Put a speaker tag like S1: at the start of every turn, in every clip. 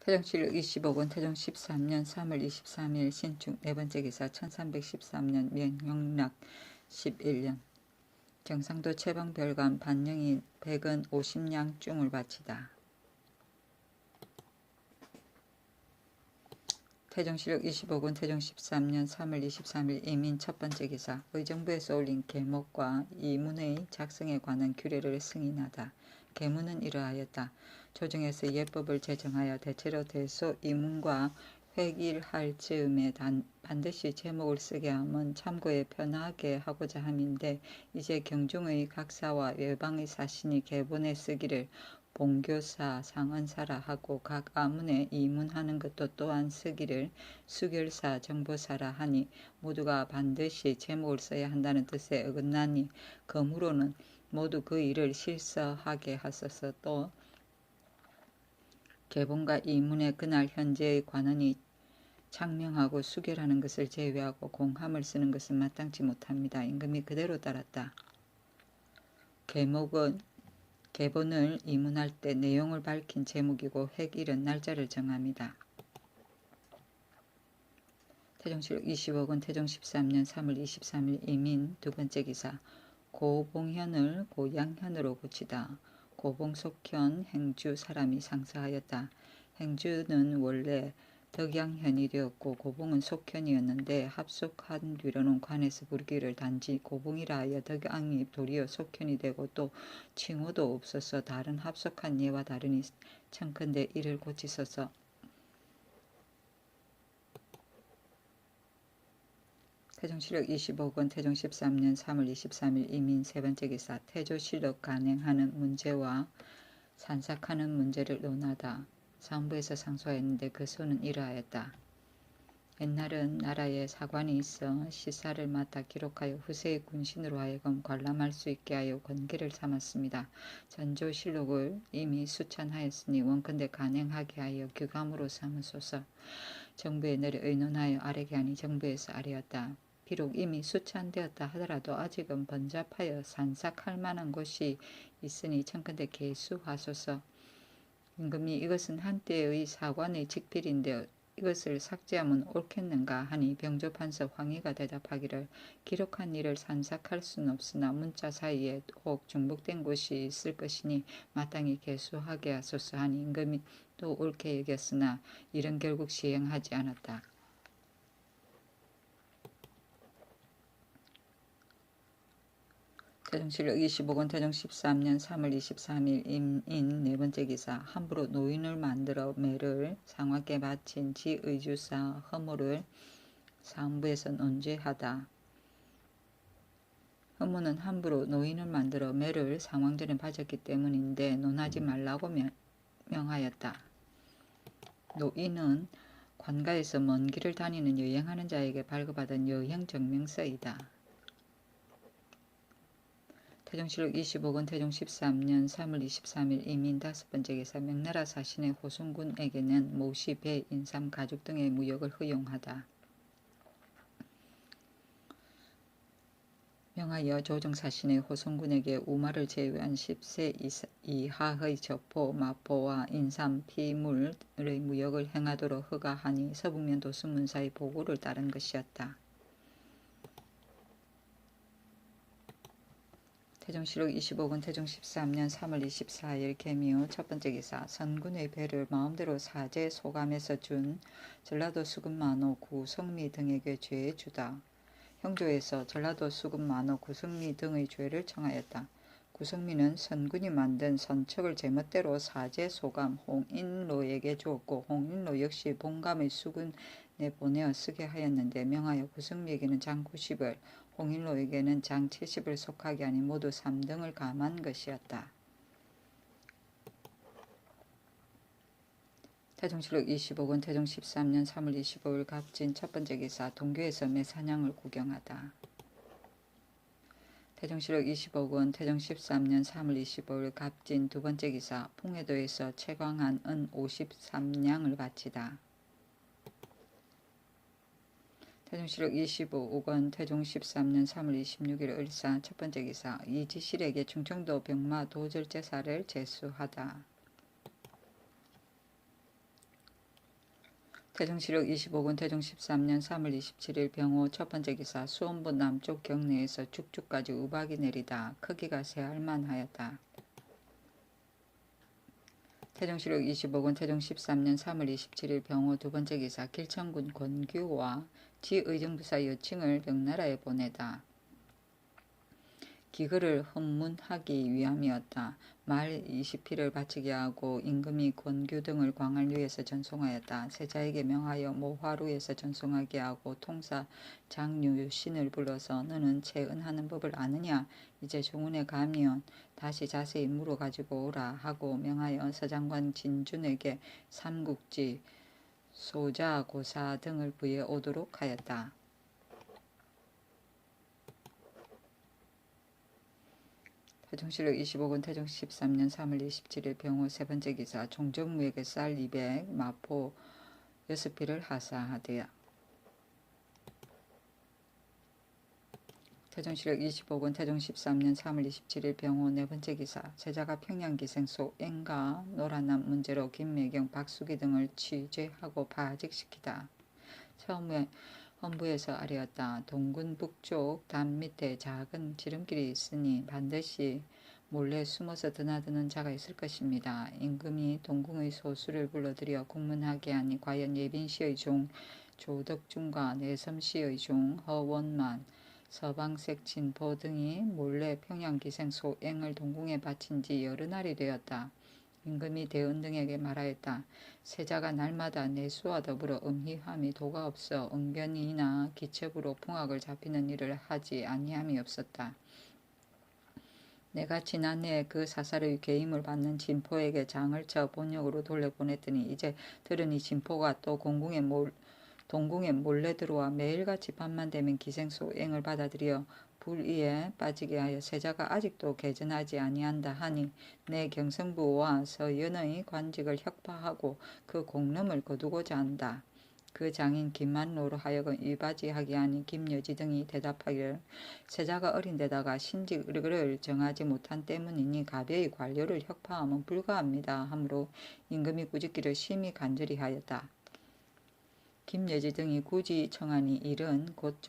S1: 태종실록 25권 태종 13년 3월 23일 신축 네번째 기사 1313년 명영락 11년 경상도 채방별관 반영이 100은 50냥 쭝을 바치다. 태종실록 25권 태종 13년 3월 23일 이민 첫번째 기사 의정부에서 올린 계목과 이문의 작성에 관한 규례를 승인하다. 계문은 이러하였다. 조정에서 예법을 제정하여 대체로 대소 이문과 획일할 즈음에 반드시 제목을 쓰게 함은 참고에 편하게 하고자 함인데 이제 경중의 각사와 외방의 사신이 계본에 쓰기를 봉교사, 상언사라 하고 각 아문에 이문하는 것도 또한 쓰기를 수결사, 정보사라 하니 모두가 반드시 제목을 써야 한다는 뜻에 어긋나니 그러므로는 모두 그 일을 실서하게 하소서. 또 계본과 이문의 그날 현재의 관원이 창명하고 수결하는 것을 제외하고 공함을 쓰는 것은 마땅치 못합니다. 임금이 그대로 따랐다. 계본을 이문할 때 내용을 밝힌 제목이고 획일은 날짜를 정합니다. 태종실록 25권 태종 13년 3월 23일 이민 두번째 기사 고봉현을 고양현으로 고치다. 고봉 속현 행주 사람이 상사하였다. 행주는 원래 덕양현이 되었고 고봉은 속현이었는데 합속한 뒤로는 관에서 부르기를 단지 고봉이라 하여 덕양이 도리어 속현이 되고 또 칭호도 없어서 다른 합속한 예와 다르니 청컨대 이를 고치소서. 태종실록 25권 태종 13년 3월 23일 이민 세번째 기사 태조실록 간행하는 문제와 산삭하는 문제를 논하다. 사헌부에서 상소하였는데 그 소는 이러하였다. 옛날은 나라에 사관이 있어 시사를 맡아 기록하여 후세의 군신으로 하여금 관람할 수 있게 하여 권계를 삼았습니다. 전조실록을 이미 수찬하였으니 원컨대 간행하게 하여 규감으로 삼으소서. 정부에 내려 의논하여 아래게 하니 정부에서 아래였다. 비록 이미 수찬되었다 하더라도 아직은 번잡하여 산삭할 만한 곳이 있으니 청컨대 개수하소서. 임금이 이것은 한때의 사관의 직필인데 이것을 삭제하면 옳겠는가 하니 병조판서 황희가 대답하기를 기록한 일을 산삭할 수는 없으나 문자 사이에 혹 중복된 곳이 있을 것이니 마땅히 개수하게 하소서 하니 임금이 또 옳게 여겼으나 이런 결국 시행하지 않았다. 태종실록 25권 태종 13년 3월 23일 임인 네번째 기사 함부로 노인을 만들어 매를 상하께 바친 지의주사 허무를 사헌부에서 논죄하다. 허무는 함부로 노인을 만들어 매를 상왕전에 바쳤기 때문인데 논하지 말라고 명하였다. 노인은 관가에서 먼 길을 다니는 여행하는 자에게 발급받은 여행증명서이다. 태종실록 25권 태종 13년 3월 23일 이민 다섯번째 기사 명나라 사신의 호송군에게는 모시, 배, 인삼, 가죽 등의 무역을 허용하다. 명하여 조정사신의 호송군에게 우마를 제외한 10세 이하의 저포, 마포와 인삼, 피물의 무역을 행하도록 허가하니 서북면 도수문사의 보고를 따른 것이었다. 태종실록 25권 태종 13년 3월 24일 계미후 첫번째 기사 선군의 배를 마음대로 사제 소감해서 준 전라도 수군 만호 구성미 등에게 죄 주다. 형조에서 전라도 수군 만호 구성미 등의 죄를 청하였다. 구성미는 선군이 만든 선척을 제멋대로 사제 소감 홍인로에게 주었고 홍인로 역시 본감의 수군에 보내어 쓰게 하였는데 명하여 구성미에게는 장 90을 홍인로에게는 장 70을 속하게 하니 모두 3등을 감한 것이었다. 태종실록 25권 태종 13년 3월 25일 갑진 첫번째 기사 동교에서 매사냥을 구경하다. 태종실록 25권 태종 13년 3월 25일 갑진 두번째 기사 풍해도에서 채광한 은 53냥을 바치다. 태종실록 25권 태종 13년 3월 26일 을사 첫번째 기사 이지실에게 충청도 병마 도절제사를 제수하다. 태종시력 25군 태종 13년 3월 27일 병호 첫번째 기사 수원부 남쪽 경내에서 죽죽까지 우박이 내리다 크기가 새알만하였다. 태종시력 25군 태종 13년 3월 27일 병호 두번째 기사 길천군 권규와 지의정부사 여칭을 명나라에 보내다. 기글을 헌문하기 위함이었다. 말 20피를 바치게 하고 임금이 권규 등을 광안루에서 전송하였다. 세자에게 명하여 모화루에서 전송하게 하고 통사 장유신을 불러서 너는 채은하는 법을 아느냐? 이제 종운에 가면 다시 자세히 물어 가지고 오라 하고 명하여 서장관 진준에게 삼국지, 소자, 고사 등을 부여 오도록 하였다. 태종시력 25군 태종 13년 3월 27일 병호 세번째 기사 종정무에게 쌀 200 마포 6피를 하사하되 태종시력 25군 태종 13년 3월 27일 병호 네번째 기사 세자가 평양기생소 앵가 노란남 문제로 김매경 박수기 등을 취재하고 파직시키다. 처음에 헌부에서 아뢰었다. 동군 북쪽 담 밑에 작은 지름길이 있으니 반드시 몰래 숨어서 드나드는 자가 있을 것입니다. 임금이 동궁의 소수를 불러들여 국문하게 하니 과연 예빈시의 종 조덕중과 내섬시의 종 허원만, 서방색 진보 등이 몰래 평양기생 소앵을 동궁에 바친 지 여러 날이 되었다. 임금이 대은 등에게 말하였다. 세자가 날마다 내수와 더불어 음희함이 도가 없어 은변이나 기첩으로 풍악을 잡히는 일을 하지 아니함이 없었다. 내가 지난해에 그 사살의 계임을 받는 진포에게 장을 쳐 본역으로 돌려보냈더니 이제 들으니 진포가 또 동궁에 몰래 들어와 매일같이 밤만 되면 기생소앵을 받아들여 불의에 빠지게 하여 세자가 아직도 개전하지 아니한다 하니 내 경성부와 서연의 관직을 혁파하고 그 공름을 거두고자 한다. 그 장인 김만로로 하여금 위바지하게 하니 김여지 등이 대답하기를 세자가 어린 데다가 신직을 정하지 못한 때문이니 가벼이 관료를 혁파하면 불가합니다 하므로 임금이 꾸짖기를 심히 간절히 하였다. 김여지 등이 굳이 청하니 일은 곧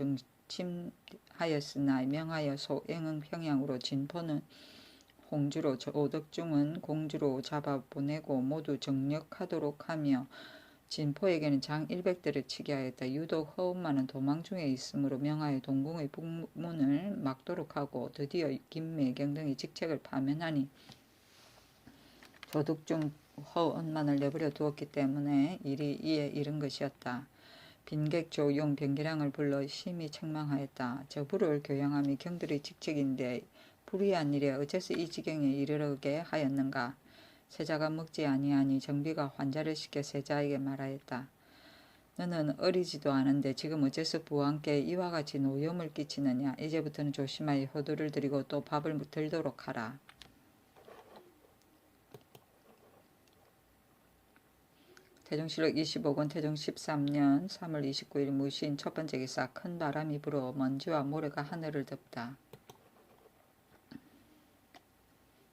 S1: 정침하였으나 명하여 소앵은 평양으로 진포는 홍주로 오덕중은 공주로 잡아보내고 모두 정력하도록 하며 진포에게는 장 100대를 치게 하였다. 유독 허운만은 도망 중에 있으므로 명하여 동궁의 북문을 막도록 하고 드디어 김매경 등이 직책을 파면하니 조덕중 허운만을 내버려 두었기 때문에 일이 이에 이른 것이었다. 빈객조 용 병기량을 불러 심히 책망하였다. 저부를 교양함이 경들의 직책인데 불의한 일에 어째서 이 지경에 이르게 하였는가. 세자가 먹지 아니하니 정비가 환자를 시켜 세자에게 말하였다. 너는 어리지도 않은데 지금 어째서 부왕께 이와 같이 노염을 끼치느냐. 이제부터는 조심하여 효도를 드리고 또 밥을 들도록 하라. 태종시력 25권 태종 13년 3월 29일 무신 첫번째 기사 큰 바람이 불어 먼지와 모래가 하늘을 덮다.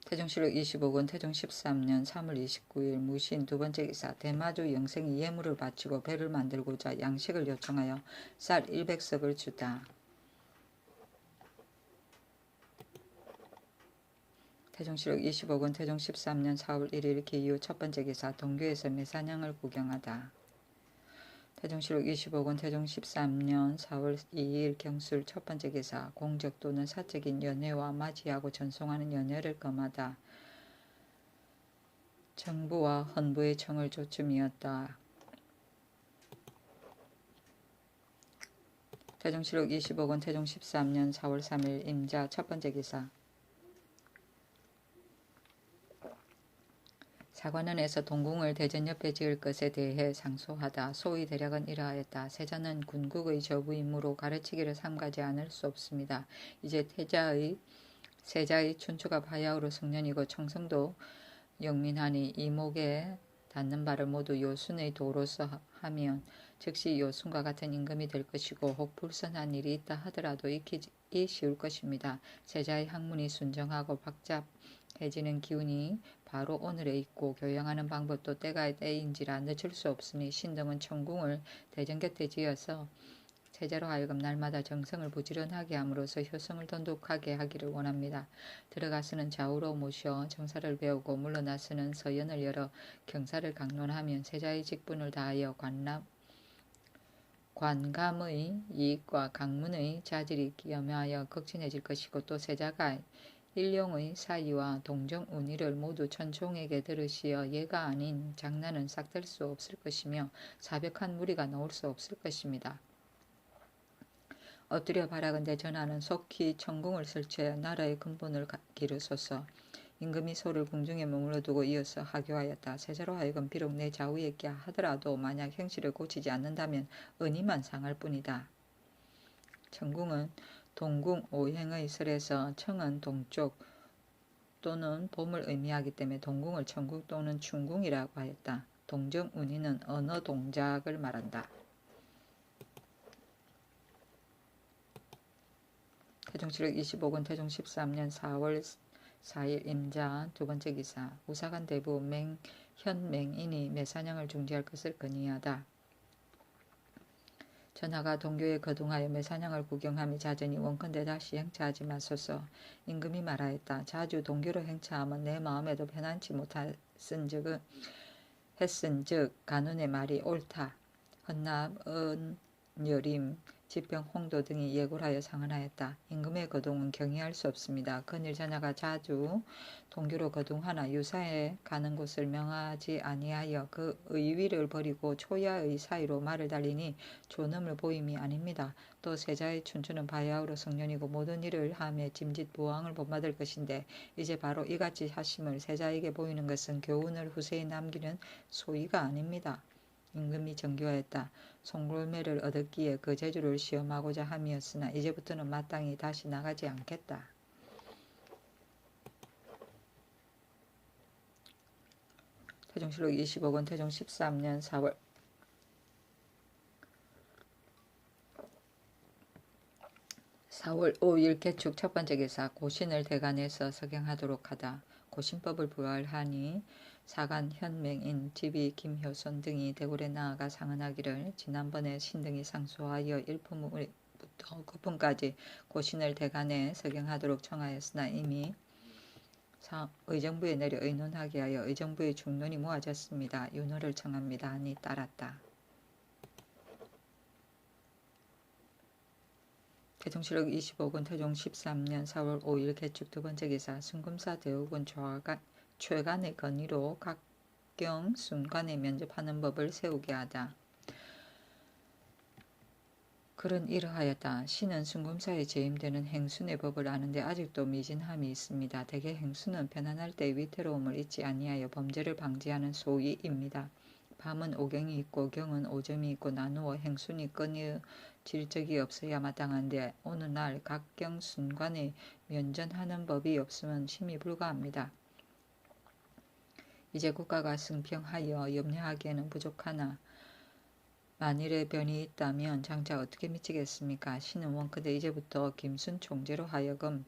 S1: 태종시력 25권 태종 13년 3월 29일 무신 두번째 기사 대마주 영생이 예물을 바치고 배를 만들고자 양식을 요청하여 쌀 100석을 주다. 태종시력 25권 태종 13년 4월 1일 기유 첫번째 기사 동교에서 매사냥을 구경하다. 태종시력 25권 태종 13년 4월 2일 경술 첫번째 기사 공적 또는 사적인 연회와 맞이하고 전송하는 연회를 금하다. 정부와 헌부의 청을 조춤이었다. 태종시력 25권 태종 13년 4월 3일 임자 첫번째 기사 사관원에서 동궁을 대전 옆에 지을 것에 대해 상소하다. 소위 대략은 이러하였다. 세자는 군국의 저부이므로 가르치기를 삼가지 않을 수 없습니다. 이제 세자의 춘추가 바야흐로 성년이고 청성도 영민하니 이목에 닿는 바를 모두 요순의 도로서 하면 즉시 요순과 같은 임금이 될 것이고 혹 불선한 일이 있다 하더라도 익히기 쉬울 것입니다. 세자의 학문이 순정하고 복잡해지는 기운이 바로 오늘에 있고 교양하는 방법도 때가 때인지라 늦출 수 없으니 신등은 천궁을 대전 곁에 지어서 세자로 하여금 날마다 정성을 부지런하게 함으로써 효성을 돈독하게 하기를 원합니다. 들어가서는 좌우로 모셔 정사를 배우고 물러나서는 서연을 열어 경사를 강론하면 세자의 직분을 다하여 관감의 이익과 강문의 자질이 겸하여 극진해질 것이고 또 세자가 일용의 사이와 동정 운의를 모두 천종에게 들으시어 예가 아닌 장난은 싹들 수 없을 것이며 사벽한 무리가 나올 수 없을 것입니다. 엎드려 바라건대 전하는 속히 천궁을 설치하여 나라의 근본을 기르소서. 임금이 소를 궁중에 머물러 두고 이어서 하교하였다. 세자로 하여금 비록 내 좌우에 있게 하더라도 만약 행실을 고치지 않는다면 은희만 상할 뿐이다. 천궁은 동궁 오행의 설에서 청은 동쪽 또는 봄을 의미하기 때문에 동궁을 천궁 또는 춘궁이라고 하였다. 동정 운이는 언어 동작을 말한다. 태종칠력 25군 태종 13년 4월 4일 임자 두번째 기사 우사간 대부 현맹인이 매사냥을 중지할 것을 건의하다. 전하가 동교에 거동하여 매사냥을 구경함이 잦으니 원컨대 다시 행차하지 마소서. 임금이 말하였다. 자주 동교로 행차하면 내 마음에도 편안치 못했은즉 간운의 말이 옳다. 헌납, 은여림, 지평, 홍도 등이 예고하여 상언하였다. 임금의 거동은 경이할 수 없습니다. 건일 전하가 자주 동교로 거동하나 유사에 가는 곳을 명하지 아니하여 그 의위를 버리고 초야의 사이로 말을 달리니 존엄을 보임이 아닙니다. 또 세자의 춘추는 바야흐로 성년이고 모든 일을 함에 짐짓 보왕을 본받을 것인데 이제 바로 이같이 하심을 세자에게 보이는 것은 교훈을 후세에 남기는 소위가 아닙니다. 임금이 정교하였다. 송골매를 얻었기에 그 재주를 시험하고자 함이었으나 이제부터는 마땅히 다시 나가지 않겠다. 태종실록 25권 태종 13년 4월 5일 개축 첫번째 기사 고신을 대간해서 석양하도록 하다. 고신법을 부활하니 사간 현맹인 지비 김효손 등이 대궐에 나아가 상언하기를 지난번에 신등이 상소하여 1품부터 9품까지 고신을 대간해 석양하도록 청하였으나 이미 의정부에 내려 의논하게 하여 의정부의 중론이 모아졌습니다. 윤호를 청합니다 하니 따랐다. 태종실록 25군 태종 13년 4월 5일 개축 두번째 기사 순금사 대우군 최간의 건의로 각경 순관에 면접하는 법을 세우게 하다. 글은 이러하였다. 신은 순금사에 재임되는 행순의 법을 아는데 아직도 미진함이 있습니다. 대개 행순은 편안할 때 위태로움을 잊지 아니하여 범죄를 방지하는 소위입니다. 밤은 오경이 있고 경은 오점이 있고 나누어 행순이 끊어질 적이 없어야 마땅한데 어느 날 각경 순관에 면전하는 법이 없으면 심히 불가합니다. 이제 국가가 승평하여 염려하기에는 부족하나 만일의 변이 있다면 장차 어떻게 미치겠습니까? 신은 원컨대 이제부터 감순 총재로 하여금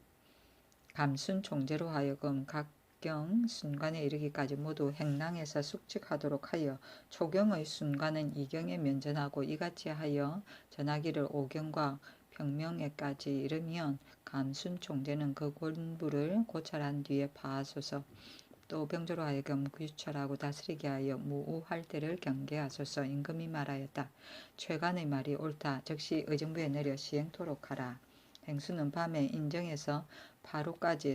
S1: 각경 순관에 이르기까지 모두 행랑에서 숙직하도록 하여 초경의 순관은 이경에 면전하고 이같이 하여 전하기를 오경과 평명에까지 이르면 감순 총재는 그 권부를 고찰한 뒤에 파하소서. 또 병조로 하여금 규철하고 다스리게 하여 무우할 때를 경계하소서. 임금이 말하였다. 최간의 말이 옳다. 즉시 의정부에 내려 시행토록 하라. 행수는 밤에 인정에서 파루까지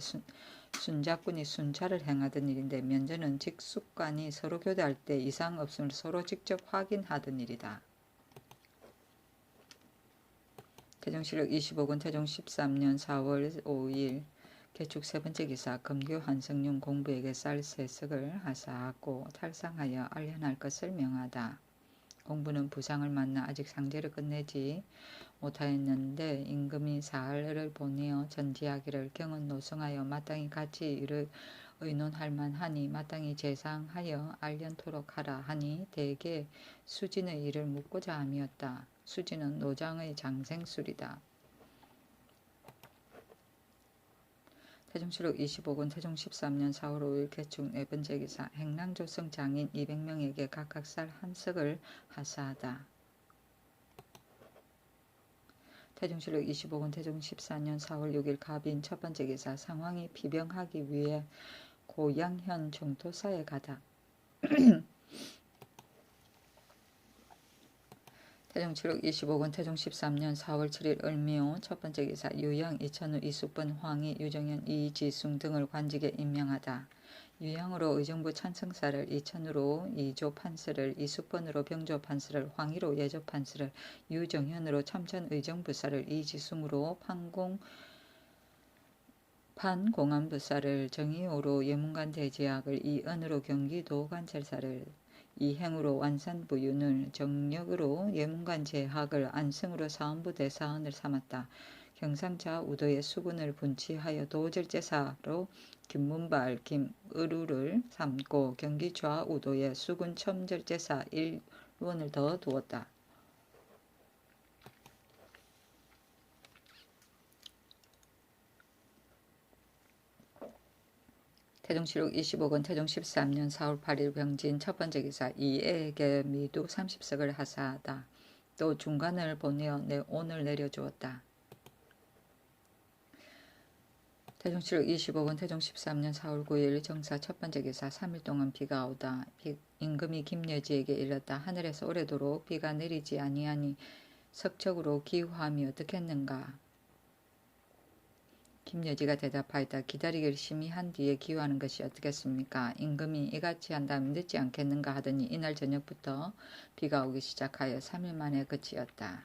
S1: 순작군이 순찰을 행하던 일인데 면전은 직숙관이 서로 교대할 때 이상 없음을 서로 직접 확인하던 일이다. 태종실록 25군 태종 13년 4월 5일 개축 세번째 기사 금교 한성룡 공부에게 쌀 세석을 하사하고 탈상하여 알련할 것을 명하다. 공부는 부상을 만나 아직 상제를 끝내지 못하였는데 임금이 사흘을 보내어 전지하기를 경은 노성하여 마땅히 같이 이를 의논할 만하니 마땅히 제상하여 알련토록 하라 하니 대개 수진의 일을 묻고자 함이었다. 수진은 노장의 장생술이다. 태종실록 25권 태종 13년 4월 5일 개축 네 번째 기사 행랑조성 장인 200명에게 각각 쌀 한 석을 하사하다. 태종실록 25권 태종 14년 4월 6일 갑인 첫 번째 기사 상황이 비병하기 위해 고양현 정토사에 가다. 태종실록 25권 태종 13년 4월 7일 을미호 첫 번째 기사 유양, 이천우, 이숙번, 황희, 유정현, 이지숭 등을 관직에 임명하다. 유양으로 의정부 찬성사를, 이천우로 이조 판서를, 이숙번으로 병조 판서를, 황희로 예조 판서를, 유정현으로 참전 의정부사를, 이지숭으로 판공안부사를, 정의호로 예문관 대제학을, 이은으로 경기도 관찰사를, 이행으로 완산부윤을, 정력으로 예문관 제학을, 안승으로 사헌부 대사헌을 삼았다. 경상자 우도의 수군을 분치하여 도절제사로 김문발, 김의루를 삼고 경기 좌우도의 수군 첨절제사 1원을 더 두었다. 태종실록 25권 태종 13년 4월 8일 병진 첫 번째 기사 이애에게 미두 30석을 하사하다. 또 중간을 보내어 오늘 내려주었다. 태종실록 25권 태종 13년 4월 9일 정사 첫 번째 기사 3일 동안 비가 오다. 임금이 김여지에게 일렀다. 하늘에서 오래도록 비가 내리지 아니하니 석척으로 기후함이 어떻겠는가. 김여지가 대답하였다. 기다리기를 심히 한 뒤에 기후하는 것이 어떻겠습니까? 임금이 이같이 한다면 늦지 않겠는가 하더니 이날 저녁부터 비가 오기 시작하여 3일 만에 그치었다.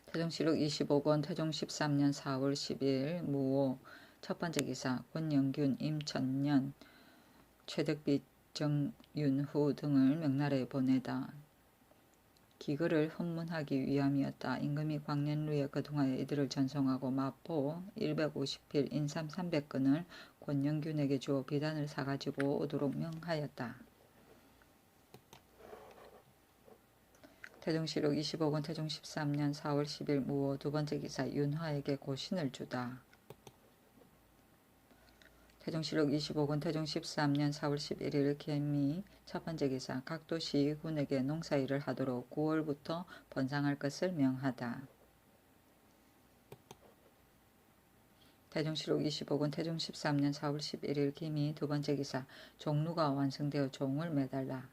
S1: 태종실록 25권 태종 13년 4월 10일 무오 첫 번째 기사 권영균, 임천년, 최덕빛, 정윤후 등을 명나라에 보내다. 기거를 헌문하기 위함이었다. 임금이 광년루에 거동하여 이들을 전송하고 마포 150필 인삼 300건을 권영균에게 주어 비단을 사가지고 오도록 명하였다. 태종실록 25권 태종 13년 4월 10일 무오 두 번째 기사 윤화에게 고신을 주다. 태종실록 25권 태종 13년 4월 11일 개미 첫 번째 기사 각 도시군에게 농사일을 하도록 9월부터 번상할 것을 명하다. 태종실록 25권 태종 13년 4월 11일 기미 두 번째 기사 종루가 완성되어 종을 매달라.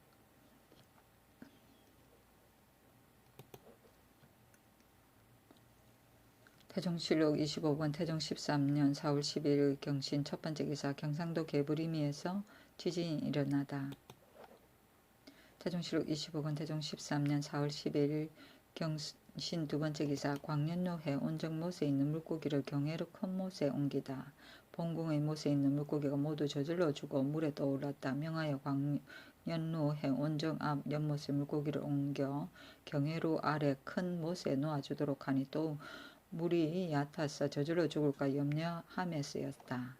S1: 태종실록 25권 태종 13년 4월 11일 경신 첫 번째 기사 경상도 개부리미에서 지진이 일어나다. 태종실록 25권 태종 13년 4월 11일 경신 두 번째 기사 광년로해 온정못에 있는 물고기를 경해로 큰 못에 옮기다. 본궁의 못에 있는 물고기가 모두 저절로 죽어 물에 떠올랐다. 명하여 광년로해 온정 앞 연못에 물고기를 옮겨 경해로 아래 큰 못에 놓아주도록 하니 또 물이 얕아서 저절로 죽을까 염려함에 쓰였다.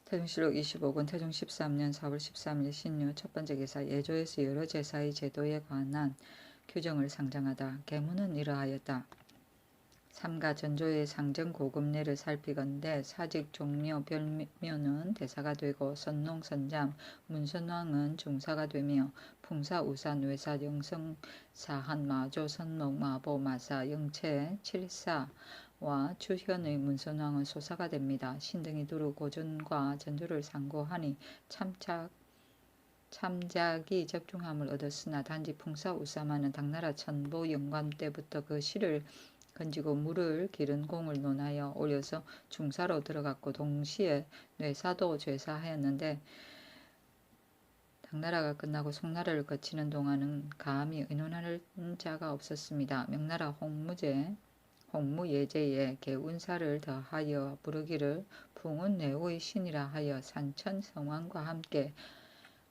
S1: 태종실록 25권 태종 13년 4월 13일 신유 첫 번째 기사 예조에서 여러 제사의 제도에 관한 규정을 상정하다. 계문은 이러하였다. 삼가 전조의 상정 고급례를 살피건대 사직 종묘 별묘는 대사가 되고 선농 선잠 문선왕은 중사가 되며 풍사 우산 외사 영성사한 마조 선목 마보 마사 영체 칠사와 추현의 문선왕은 소사가 됩니다. 신등이 두루 고전과 전조를 상고하니 참작이 적중함을 얻었으나 단지 풍사 우사만은 당나라 천보 영관 때부터 그 시를 건지고 물을 기른 공을 논하여 올려서 중사로 들어갔고 동시에 뇌사도 죄사하였는데 당나라가 끝나고 송나라를 거치는 동안은 감히 의논할 자가 없었습니다. 명나라 홍무예제에 개운사를 더하여 부르기를 풍운내우의 신이라 하여 산천 성왕과 함께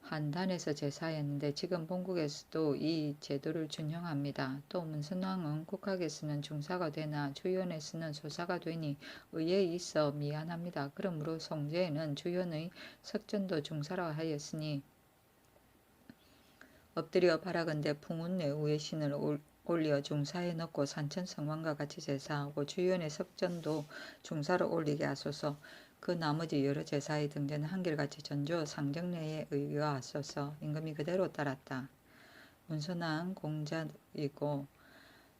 S1: 한단에서 제사했는데 지금 본국에서도 이 제도를 준용합니다. 또 문선왕은 국학에서는 중사가 되나 주연에서는 소사가 되니 의에 있어 미안합니다. 그러므로 송제에는 주연의 석전도 중사라 하였으니 엎드려 바라건대 풍운내 우의 신을 올려 중사에 넣고 산천성왕과 같이 제사하고 주연의 석전도 중사로 올리게 하소서. 그 나머지 여러 제사의 등대는 한결같이 전조 상정례에 의거하소서. 임금이 그대로 따랐다. 문선왕 공자이고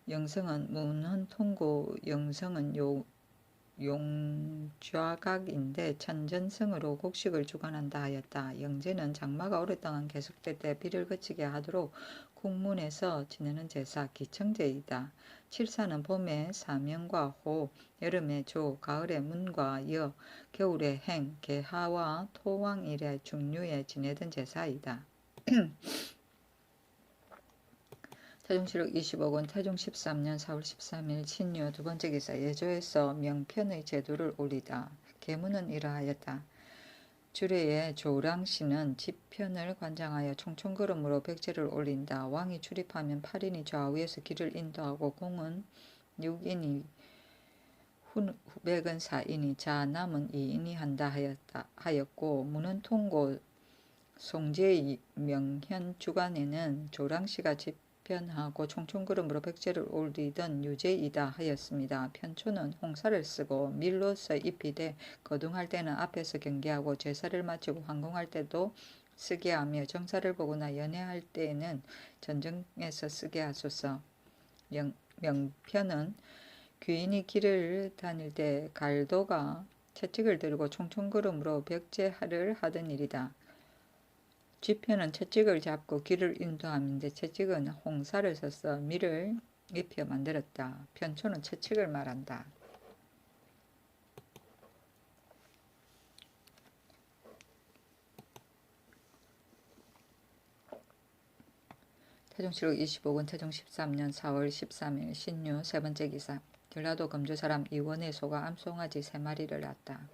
S1: 영성은 문헌통고 영성은 용좌각인데 천전성으로 곡식을 주관한다 하였다. 영제는 장마가 오랫동안 계속될 때 비를 그치게 하도록 국문에서 지내는 제사 기청제이다. 칠사는 봄에 사명과 호, 여름에 조, 가을에 문과 여, 겨울에 행, 개하와 토왕일에 중류에 지내던 제사이다. 태종실록 25권 태종 13년 4월 13일 신유 두 번째 기사 예조에서 명편의 제도를 올리다. 계문은 이러하였다. 주례에 조랑씨는 집편을 관장하여 총총걸음으로 백제를 올린다. 왕이 출입하면 8인이 좌우에서 길을 인도하고 공은 6인이 후백은 4인이 자 남은 2인이 한다 하였고 문은 통고 송제의 명현 주간에는 조랑씨가 집편하고 총총걸음으로 백제를 올리던 유제이다 하였습니다. 편초는 홍사를 쓰고 밀로서 입히되 거둥할 때는 앞에서 경계하고 제사를 마치고 황공할 때도 쓰게 하며 정사를 보거나 연회할 때에는 전정에서 쓰게 하소서. 명편은 귀인이 길을 다닐 때 갈도가 채찍을 들고 총총걸음으로 백제를 하던 일이다. 쥐편은 채찍을 잡고 길을 인도함인데 채찍은 홍사를 써서 밀을 입혀 만들었다. 편초는 채찍을 말한다. 태종실록 25권 태종 13년 4월 13일 신유 세 번째 기사 전라도 검주 사람 이원의 소가 암송아지 3마리를 낳았다.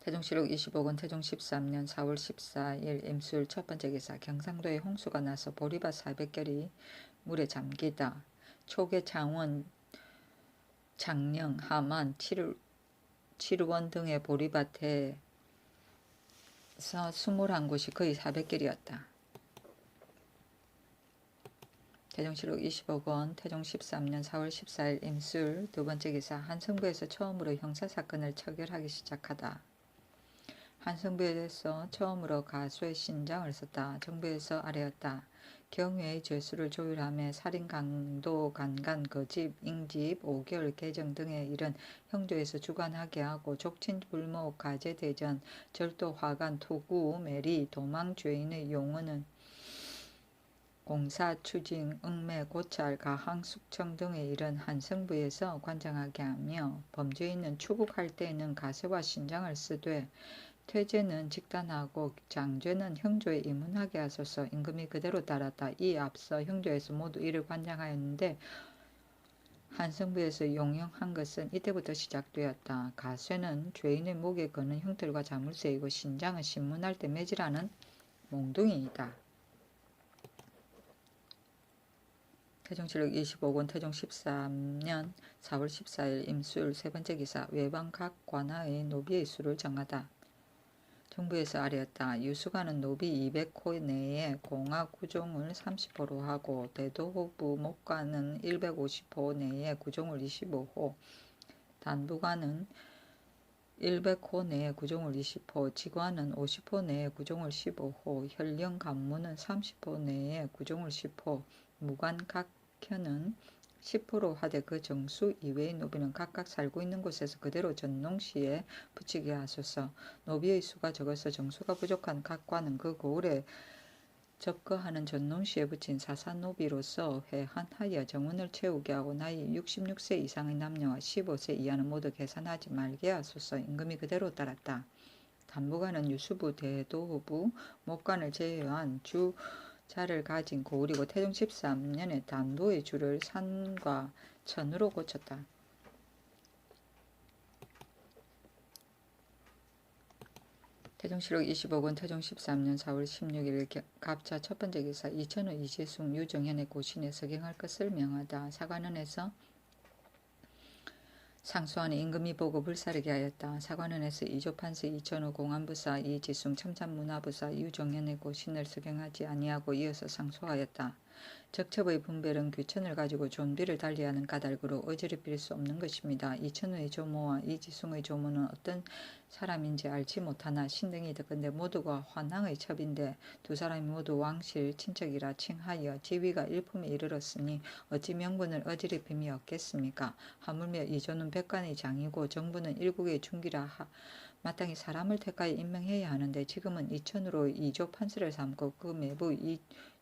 S1: 태종실록 25권 태종 13년 4월 14일 임술 첫 번째 기사 경상도에 홍수가 나서 보리밭 400결이 물에 잠기다. 초계 창원, 장령, 하만, 칠원 등의 보리밭에서 21곳이 거의 400결이었다. 태종실록 25권 태종 13년 4월 14일 임술 두 번째 기사 한성부에서 처음으로 형사사건을 처결하기 시작하다. 한성부에서 처음으로 가소의 신장을 썼다. 정부에서 아래였다. 경외의 죄수를 조율하며 살인, 강도, 간간, 거집, ing집, 5개월 개정 등의 일은 형조에서 주관하게 하고 족친, 불목, 가제, 대전, 절도, 화간, 투구, 매리, 도망, 죄인의 용어는 공사, 추징, 읍매, 고찰, 가항, 숙청 등의 일은 한성부에서 관장하게 하며 범죄인은 추국할 때에는 가세와 신장을 쓰되 퇴죄는 직단하고 장죄는 형조에 입문하게 하소서. 임금이 그대로 따랐다. 이 앞서 형조에서 모두 이를 관장하였는데 한성부에서 용역한 것은 이때부터 시작되었다. 가쇠는 죄인의 목에 거는 형틀과 자물쇠이고 신장은 신문할 때 매질하는 몽둥이이다. 태종실록 25권 태종 13년 4월 14일 임술 세 번째 기사 외방 각 관하의 노비의 수를 정하다. 정부에서 아래였다. 유수관은 노비 200호 내에 공하 구종을 30호로 하고 대도호부 목관은 150호 내에 구종을 25호, 단부관은 100호 내에 구종을 20호, 지관은 50호 내에 구종을 15호, 현령 간무는 30호 내에 구종을 10호, 무관 각현은 10% 하되 그 정수 이외의 노비는 각각 살고 있는 곳에서 그대로 전농시에 붙이게 하소서. 노비의 수가 적어서 정수가 부족한 각관은 그 고을에 접거하는 전농시에 붙인 사사노비로서 회한하여 정원을 채우게 하고 나이 66세 이상의 남녀와 15세 이하는 모두 계산하지 말게 하소서. 임금이 그대로 따랐다. 단부관은 유수부, 대도부, 목관을 제외한 자를 가진 고을이고 태종 13년에 단도의 주를 산과 천으로 고쳤다. 태종실록 25권 태종 13년 4월 16일 갑자 첫 번째 기사 이천우 이재숙 유정현의 고신에 서경할 것을 명하다. 사관원에서 상소하는 임금이 보고 불사르게 하였다. 사관원에서 이조판서 이천우 공안부사 이지숙 첨찬문화부사 유정현의 고신을 서경하지 아니하고 이어서 상소하였다. 적첩의 분별은 규천을 가지고 존비를 달리하는 까닭으로 어지럽힐 수 없는 것입니다. 이천우의 조모와 이지숙의 조모는 어떤 사람인지 알지 못하나 신등이 듣건대 모두가 환왕의 첩인데 두 사람이 모두 왕실 친척이라 칭하여 지위가 일품에 이르렀으니 어찌 명분을 어지럽힘이 없겠습니까? 하물며 이조는 백관의 장이고 정부는 일국의 중기라 마땅히 사람을 택하여 임명해야 하는데 지금은 이천으로 이조 판서를 삼고 그 매부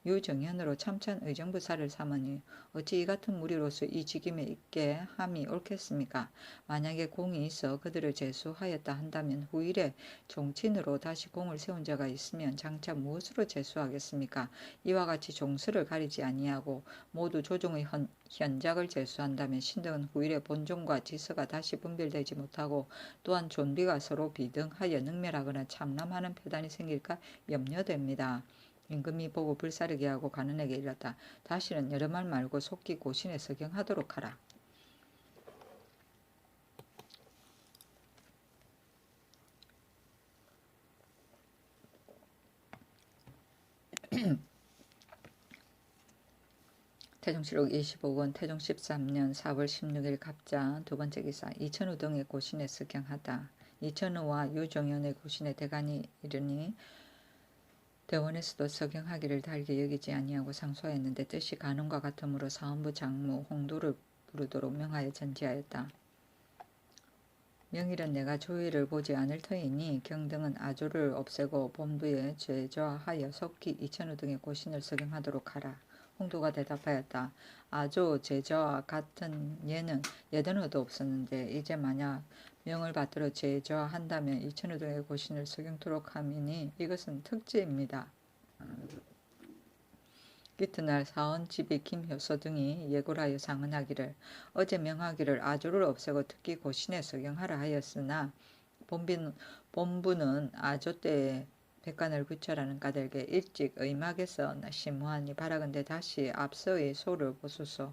S1: 유정현으로 참찬 의정부사를 삼으니 어찌 이 같은 무리로서 이 직임에 있게 함이 옳겠습니까? 만약에 공이 있어 그들을 제수하였다 한다면 후일에 종친으로 다시 공을 세운 자가 있으면 장차 무엇으로 제수하겠습니까? 이와 같이 종수를 가리지 아니하고 모두 조정의 현작을 제수한다면 신등은 후일에 본종과 지서가 다시 분별되지 못하고 또한 존비가 서로 비등하여 능멸하거나 참람하는 폐단이 생길까 염려됩니다. 임금이 보고 불사르게 하고 간원에게 일렀다. 다시는 여러 말 말고 속기 고신에 서경하도록 하라. 태종실록 25권 태종 13년 4월 16일 갑자 두 번째 기사 이천우 등의 고신에 서경하다. 이천우와 유정현의 고신에 대간이 이르니 대원에서도 서경하기를 달게 여기지 아니하고 상소하였는데 뜻이 간원과 같으므로 사원부 장무 홍도를 부르도록 명하여 전지하였다. 명일은 내가 조의를 보지 않을 터이니 경등은 아조를 없애고 본부에 제좌하여 속히 이천우 등의 고신을 서경하도록 하라. 홍도가 대답하였다. 아조 제좌와 같은 예는 예전에도 없었는데 이제 만약 명을 받들어 제좌한다면 이천우 등의 고신을 서경토록 함이니 이것은 특지입니다. 이튿날 사원 집이 김효소 등이 예고하여 상언하기를 어제 명하기를 아조를 없애고 특히 고신에 서경하라 하였으나 본부는 아조 때에 백관을 구철하는 까닭에 일찍 의막에서 심호하니 바라건대 다시 앞서의 소를 보소서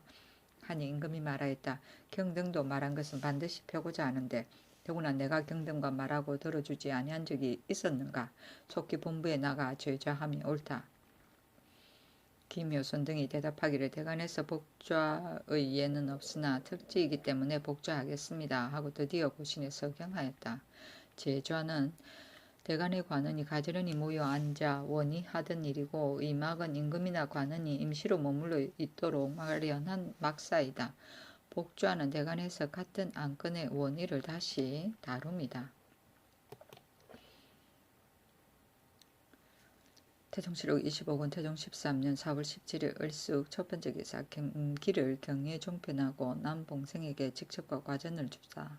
S1: 하니 임금이 말하였다. 경등도 말한 것은 반드시 펴고자 하는데 더구나 내가 경등과 말하고 들어주지 아니한 적이 있었는가? 속히 본부에 나가 죄좌함이 옳다. 김효선 등이 대답하기를 대관에서 복좌의 예는 없으나 특지이기 때문에 복좌하겠습니다 하고 드디어 고신에 서경하였다. 제좌는 대관의 관원이 가지런히 모여 앉아 원의하던 일이고 의막은 임금이나 관원이 임시로 머물러 있도록 마련한 막사이다. 복좌는 대관에서 같은 안건의 원의를 다시 다룹니다. 태종실록 25권 태종 13년 4월 17일 을숙 첫 번째 기사 길을 경의에 종편하고 남봉생에게 직첩과 과전을 주자.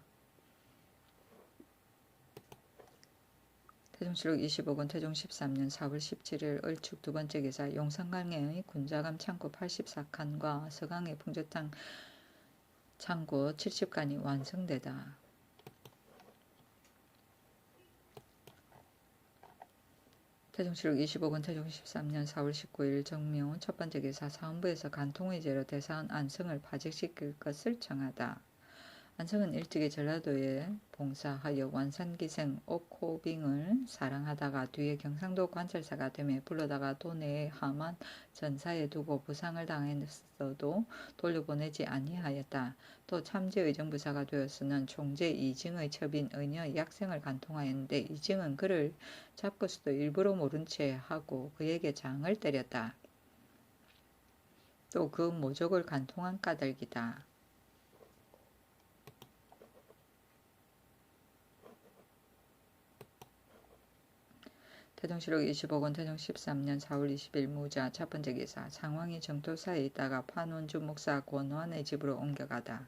S1: 태종실록 25권 태종 13년 4월 17일 을축 두 번째 기사 용산강의 군자감 창고 84칸과 서강의 풍조탕 창고 70칸이 완성되다. 태종실록 25권 태종 13년 4월 19일 정묘 첫 번째 기사 사원부에서 간통의제로 대사원 안성을 파직시킬 것을 정하다. 안성은 일찍이 전라도에 봉사하여 완산기생 옥호빙을 사랑하다가 뒤에 경상도 관찰사가 되며 불러다가 도내에 함한 전사에 두고 부상을 당했어도 돌려보내지 아니하였다. 또 참제의정부사가 되었으는 총재 이증의 첩인 의녀 약생을 간통하였는데 이증은 그를 잡고서도 일부러 모른 채 하고 그에게 장을 때렸다. 또 그 모족을 간통한 까닭이다. 태종실록 25권 태종 13년 4월 20일 무자 첫 번째 기사 상황이 정토사에 있다가 판원주 목사 권원의 집으로 옮겨가다.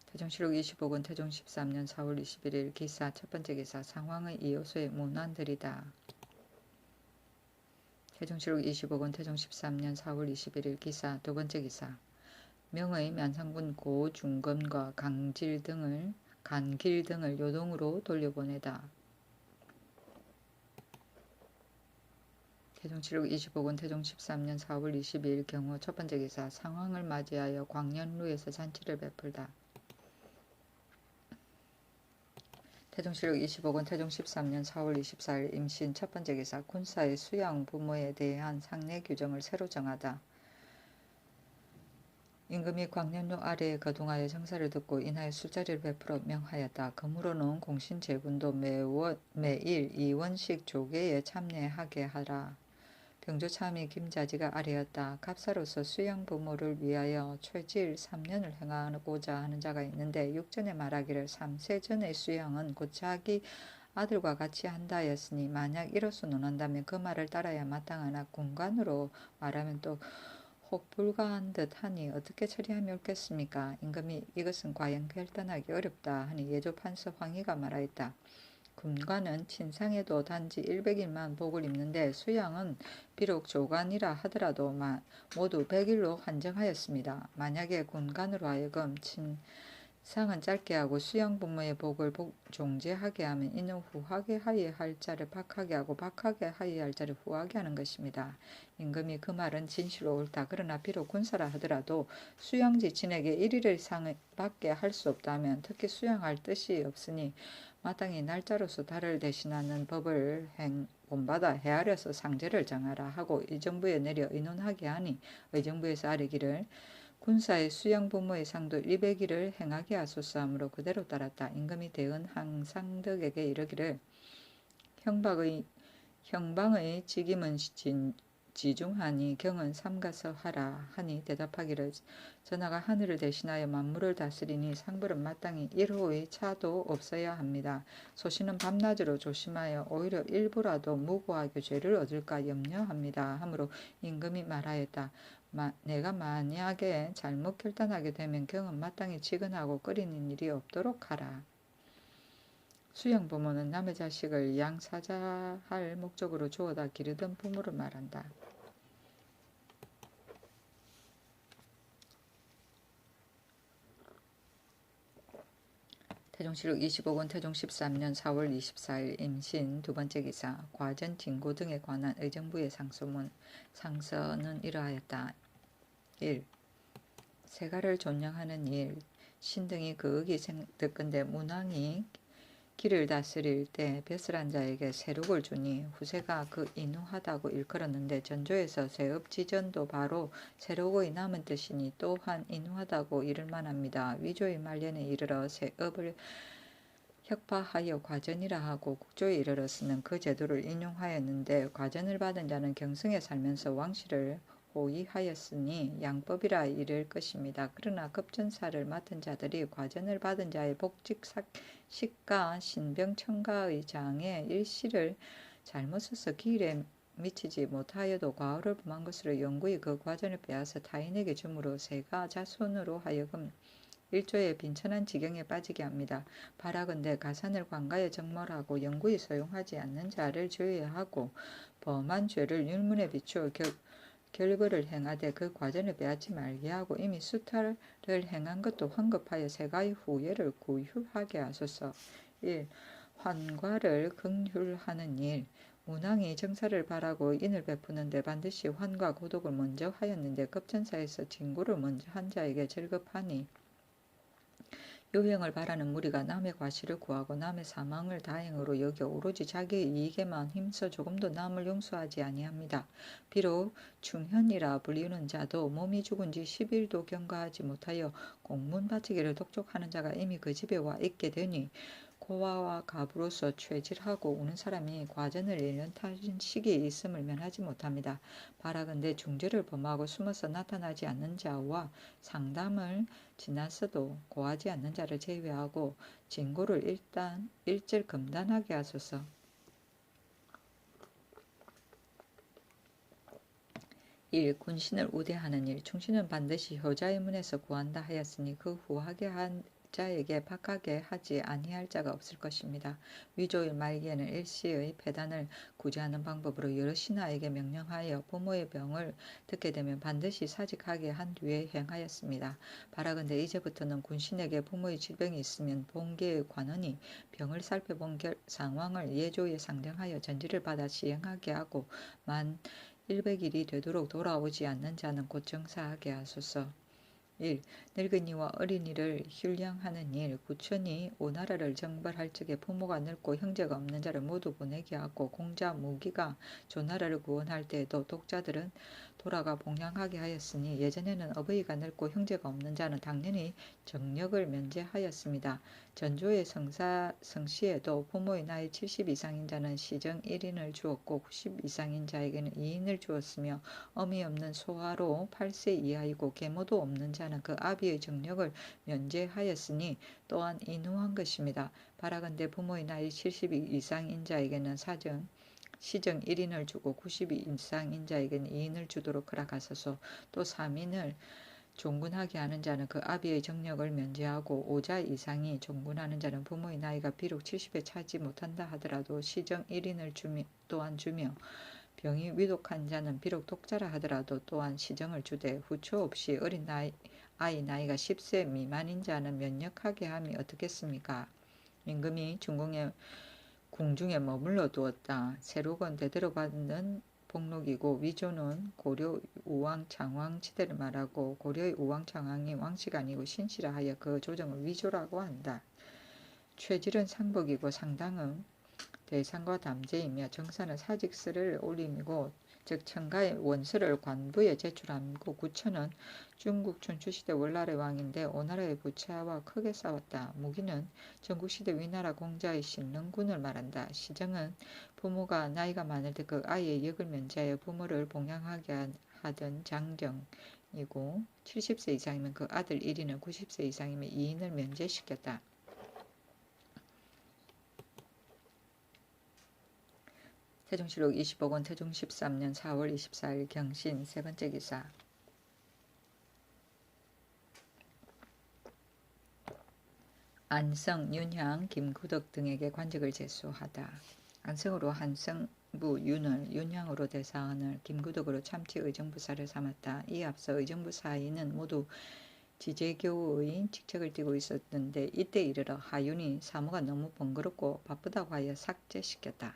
S1: 태종실록 25권 태종 13년 4월 21일 기사 첫 번째 기사 상황의 이호소의 문안들이다. 태종실록 25권 태종 13년 4월 21일 기사 두 번째 기사 명의 면상군 고중검과 강질 등을 간, 길 등을 요동으로 돌려보내다. 태종칠록 25권 태종 13년 4월 22일 경우 첫 번째 기사 상황을 맞이하여 광년루에서 잔치를 베풀다. 태종실록 25권 태종 13년 4월 24일 임신 첫 번째 기사 군사의 수양 부모에 대한 상례 규정을 새로 정하다. 임금이 광년루 아래에 거동하여 정사를 듣고 인하여 술자리를 베풀어 명하였다. 그러므로는 공신제군도 매일 이원식 조계에 참례하게 하라. 병조참의 김자지가 아래였다. 갑사로서 수양 부모를 위하여 최질 3년을 행하고자 하는 자가 있는데 육전에 말하기를 3세 전의 수양은 곧 자기 아들과 같이 한다 하였으니 만약 이로써 논한다면 그 말을 따라야 마땅하나 군관으로 말하면 또 혹 불가한 듯 하니 어떻게 처리하면 옳겠습니까? 임금이 이것은 과연 결단하기 어렵다 하니 예조판서 황희가 말하였다. 군관은 친상에도 단지 100일만 복을 입는데 수양은 비록 조관이라 하더라도 모두 100일로 한정하였습니다. 만약에 군관으로 하여금 친상은 짧게 하고 수양 부모의 복을 종제하게 하면 이는 후하게 하여할 자를 박하게 하고 박하게 하여할 자를 후하게 하는 것입니다. 임금이 그 말은 진실로 옳다. 그러나 비록 군사라 하더라도 수양지 친에게 1일 이상밖에 할 수 없다면 특히 수양할 뜻이 없으니 마땅히 날짜로서 달을 대신하는 법을 본받아 헤아려서 상제를 정하라 하고 의정부에 내려 의논하게 하니 의정부에서 아뢰기를 군사의 수양 부모의 상도 200일을 행하게 하소서 하므로 그대로 따랐다. 임금이 대은 항상덕에게 이르기를 형방의 직임은 지중하니 경은 삼가서 하라 하니 대답하기를 전하가 하늘을 대신하여 만물을 다스리니 상벌은 마땅히 1호의 차도 없어야 합니다. 소신은 밤낮으로 조심하여 오히려 일부라도 무고하게 죄를 얻을까 염려합니다. 하므로 임금이 말하였다. 내가 만약에 잘못 결단하게 되면 경은 마땅히 지근하고 끓이는 일이 없도록 하라. 수양 부모는 남의 자식을 양사자할 목적으로 주어다 기르던 부모를 말한다. 태종실록 25권 태종 13년 4월 24일 임신 두 번째 기사 과전 징고 등에 관한 의정부의 상서는 이러하였다. 1. 세가를 존령하는 일 신등이 그 의기 듣건대 문왕이 길을 다스릴 때 벼슬한 자에게 세룩을 주니 후세가 그 인후하다고 일컬었는데 전조에서 세읍 지전도 바로 세룩의 남은 뜻이니 또한 인후하다고 이를 만합니다. 위조의 말년에 이르러 세읍을 혁파하여 과전이라 하고 국조에 이르러서는 그 제도를 인용하였는데 과전을 받은 자는 경성에 살면서 왕실을 호위하였으니 양법이라 이를 것입니다. 그러나 급전사를 맡은 자들이 과전을 받은 자의 복직식과 신병청가의 장에 일시를 잘못 써서 기일에 미치지 못하여도 과오를 범한 것으로 영구히 그 과전을 빼앗아 타인에게 주므로 세가 자손으로 하여금 일조의 빈천한 지경에 빠지게 합니다. 바라건대 가산을 관가에 적몰하고 영구히 소용하지 않는 자를 제외하고 범한 죄를 율문에 비추어 결벌을 행하되 그 과전을 빼앗지 말게 하고 이미 수탈을 행한 것도 환급하여 세가의 후예를 구휼하게 하소서. 1. 환과를 긍휼하는 일 문왕이 정사를 바라고 인을 베푸는데 반드시 환과 고독을 먼저 하였는데 급전사에서 징고를 먼저 한 자에게 절급하니 요행을 바라는 무리가 남의 과실을 구하고 남의 사망을 다행으로 여겨 오로지 자기의 이익에만 힘써 조금도 남을 용서하지 아니합니다. 비록 충현이라 불리는 자도 몸이 죽은 지 10일도 경과하지 못하여 공문 바치기를 독촉하는 자가 이미 그 집에 와 있게 되니 고아와 가부로서 죄질하고 우는 사람이 과전을 1년 타신 시기에 있음을 면하지 못합니다. 바라건대 중죄를 범하고 숨어서 나타나지 않는 자와 상담을 지났어도 고하지 않는 자를 제외하고 징고를 일단 일절 금단하게 하소서. 1. 군신을 우대하는 일 충신은 반드시 효자의 문에서 구한다 하였으니 그 후하게 한 업자에게 박하게 하지 아니할 자가 없을 것입니다. 위조일 말기에는 일시의 폐단을 구제하는 방법으로 여러 신하에게 명령하여 부모의 병을 듣게 되면 반드시 사직하게 한 뒤에 행하였습니다. 바라건대 이제부터는 군신에게 부모의 질병이 있으면 본계의 관원이 병을 살펴본 상황을 예조에 상정하여 전지를 받아 시행하게 하고 만 100일이 되도록 돌아오지 않는 자는 곧 정사하게 하소서. 1. 늙은이와 어린이를 훈령하는 일. 구천이 오나라를 정벌할 적에 부모가 늙고 형제가 없는 자를 모두 보내게 하고 공자 무기가 조나라를 구원할 때에도 독자들은 돌아가 봉양하게 하였으니 예전에는 어버이가 늙고 형제가 없는 자는 당연히 정력을 면제하였습니다. 전조의 성시에도 부모의 나이 70 이상인 자는 시정 1인을 주었고 90 이상인 자에게는 2인을 주었으며 어미 없는 소아로 8세 이하이고 계모도 없는 자는 그 아비의 정력을 면제하였으니 또한 인후한 것입니다. 바라건대 부모의 나이 70 이상인 자에게는 시정 1인을 주고 90 이상인 자에게는 2인을 주도록 허락하소서. 또 3인을 종군하게 하는 자는 그 아비의 정력을 면제하고 5자 이상이 종군하는 자는 부모의 나이가 비록 70에 차지 못한다 하더라도 시정 1인을 또한 주며 병이 위독한 자는 비록 독자라 하더라도 또한 시정을 주되 후초 없이 어린 아이 나이가 10세 미만인 자는 면역하게 함이 어떻겠습니까? 임금이 궁중에 머물러 두었다. 세록은 대대로 받는 복록이고 위조는 고려 우왕창왕 시대를 말하고 고려의 우왕창왕이 왕씨가 아니고 신씨라 하여 그 조정을 위조라고 한다. 최질은 상복이고 상당은 대상과 담제이며 정사는 사직서를 올림이고 즉 청가의 원서를 관부에 제출함이고 구천은 중국 춘추시대 월나라의 왕인데 오나라의 부차와 크게 싸웠다. 무기는 전국시대 위나라 공자의 신릉군을 말한다. 시정은 부모가 나이가 많을 때 그 아이의 역을 면제하여 부모를 봉양하게 하던 장정이고 70세 이상이면 그 아들 1인을 90세 이상이면 2인을 면제시켰다. 태종실록 25권 태종 13년 4월 24일 경신 세 번째 기사. 안성, 윤향, 김구덕 등에게 관직을 제수하다. 안성으로 한성부 윤을, 윤향으로 대사원을, 김구덕으로 참치 의정부사를 삼았다. 이 앞서 의정부사인은 모두 지제교의 직책을 띠고 있었는데 이때 이르러 하윤이 사무가 너무 번거롭고 바쁘다고 하여 삭제시켰다.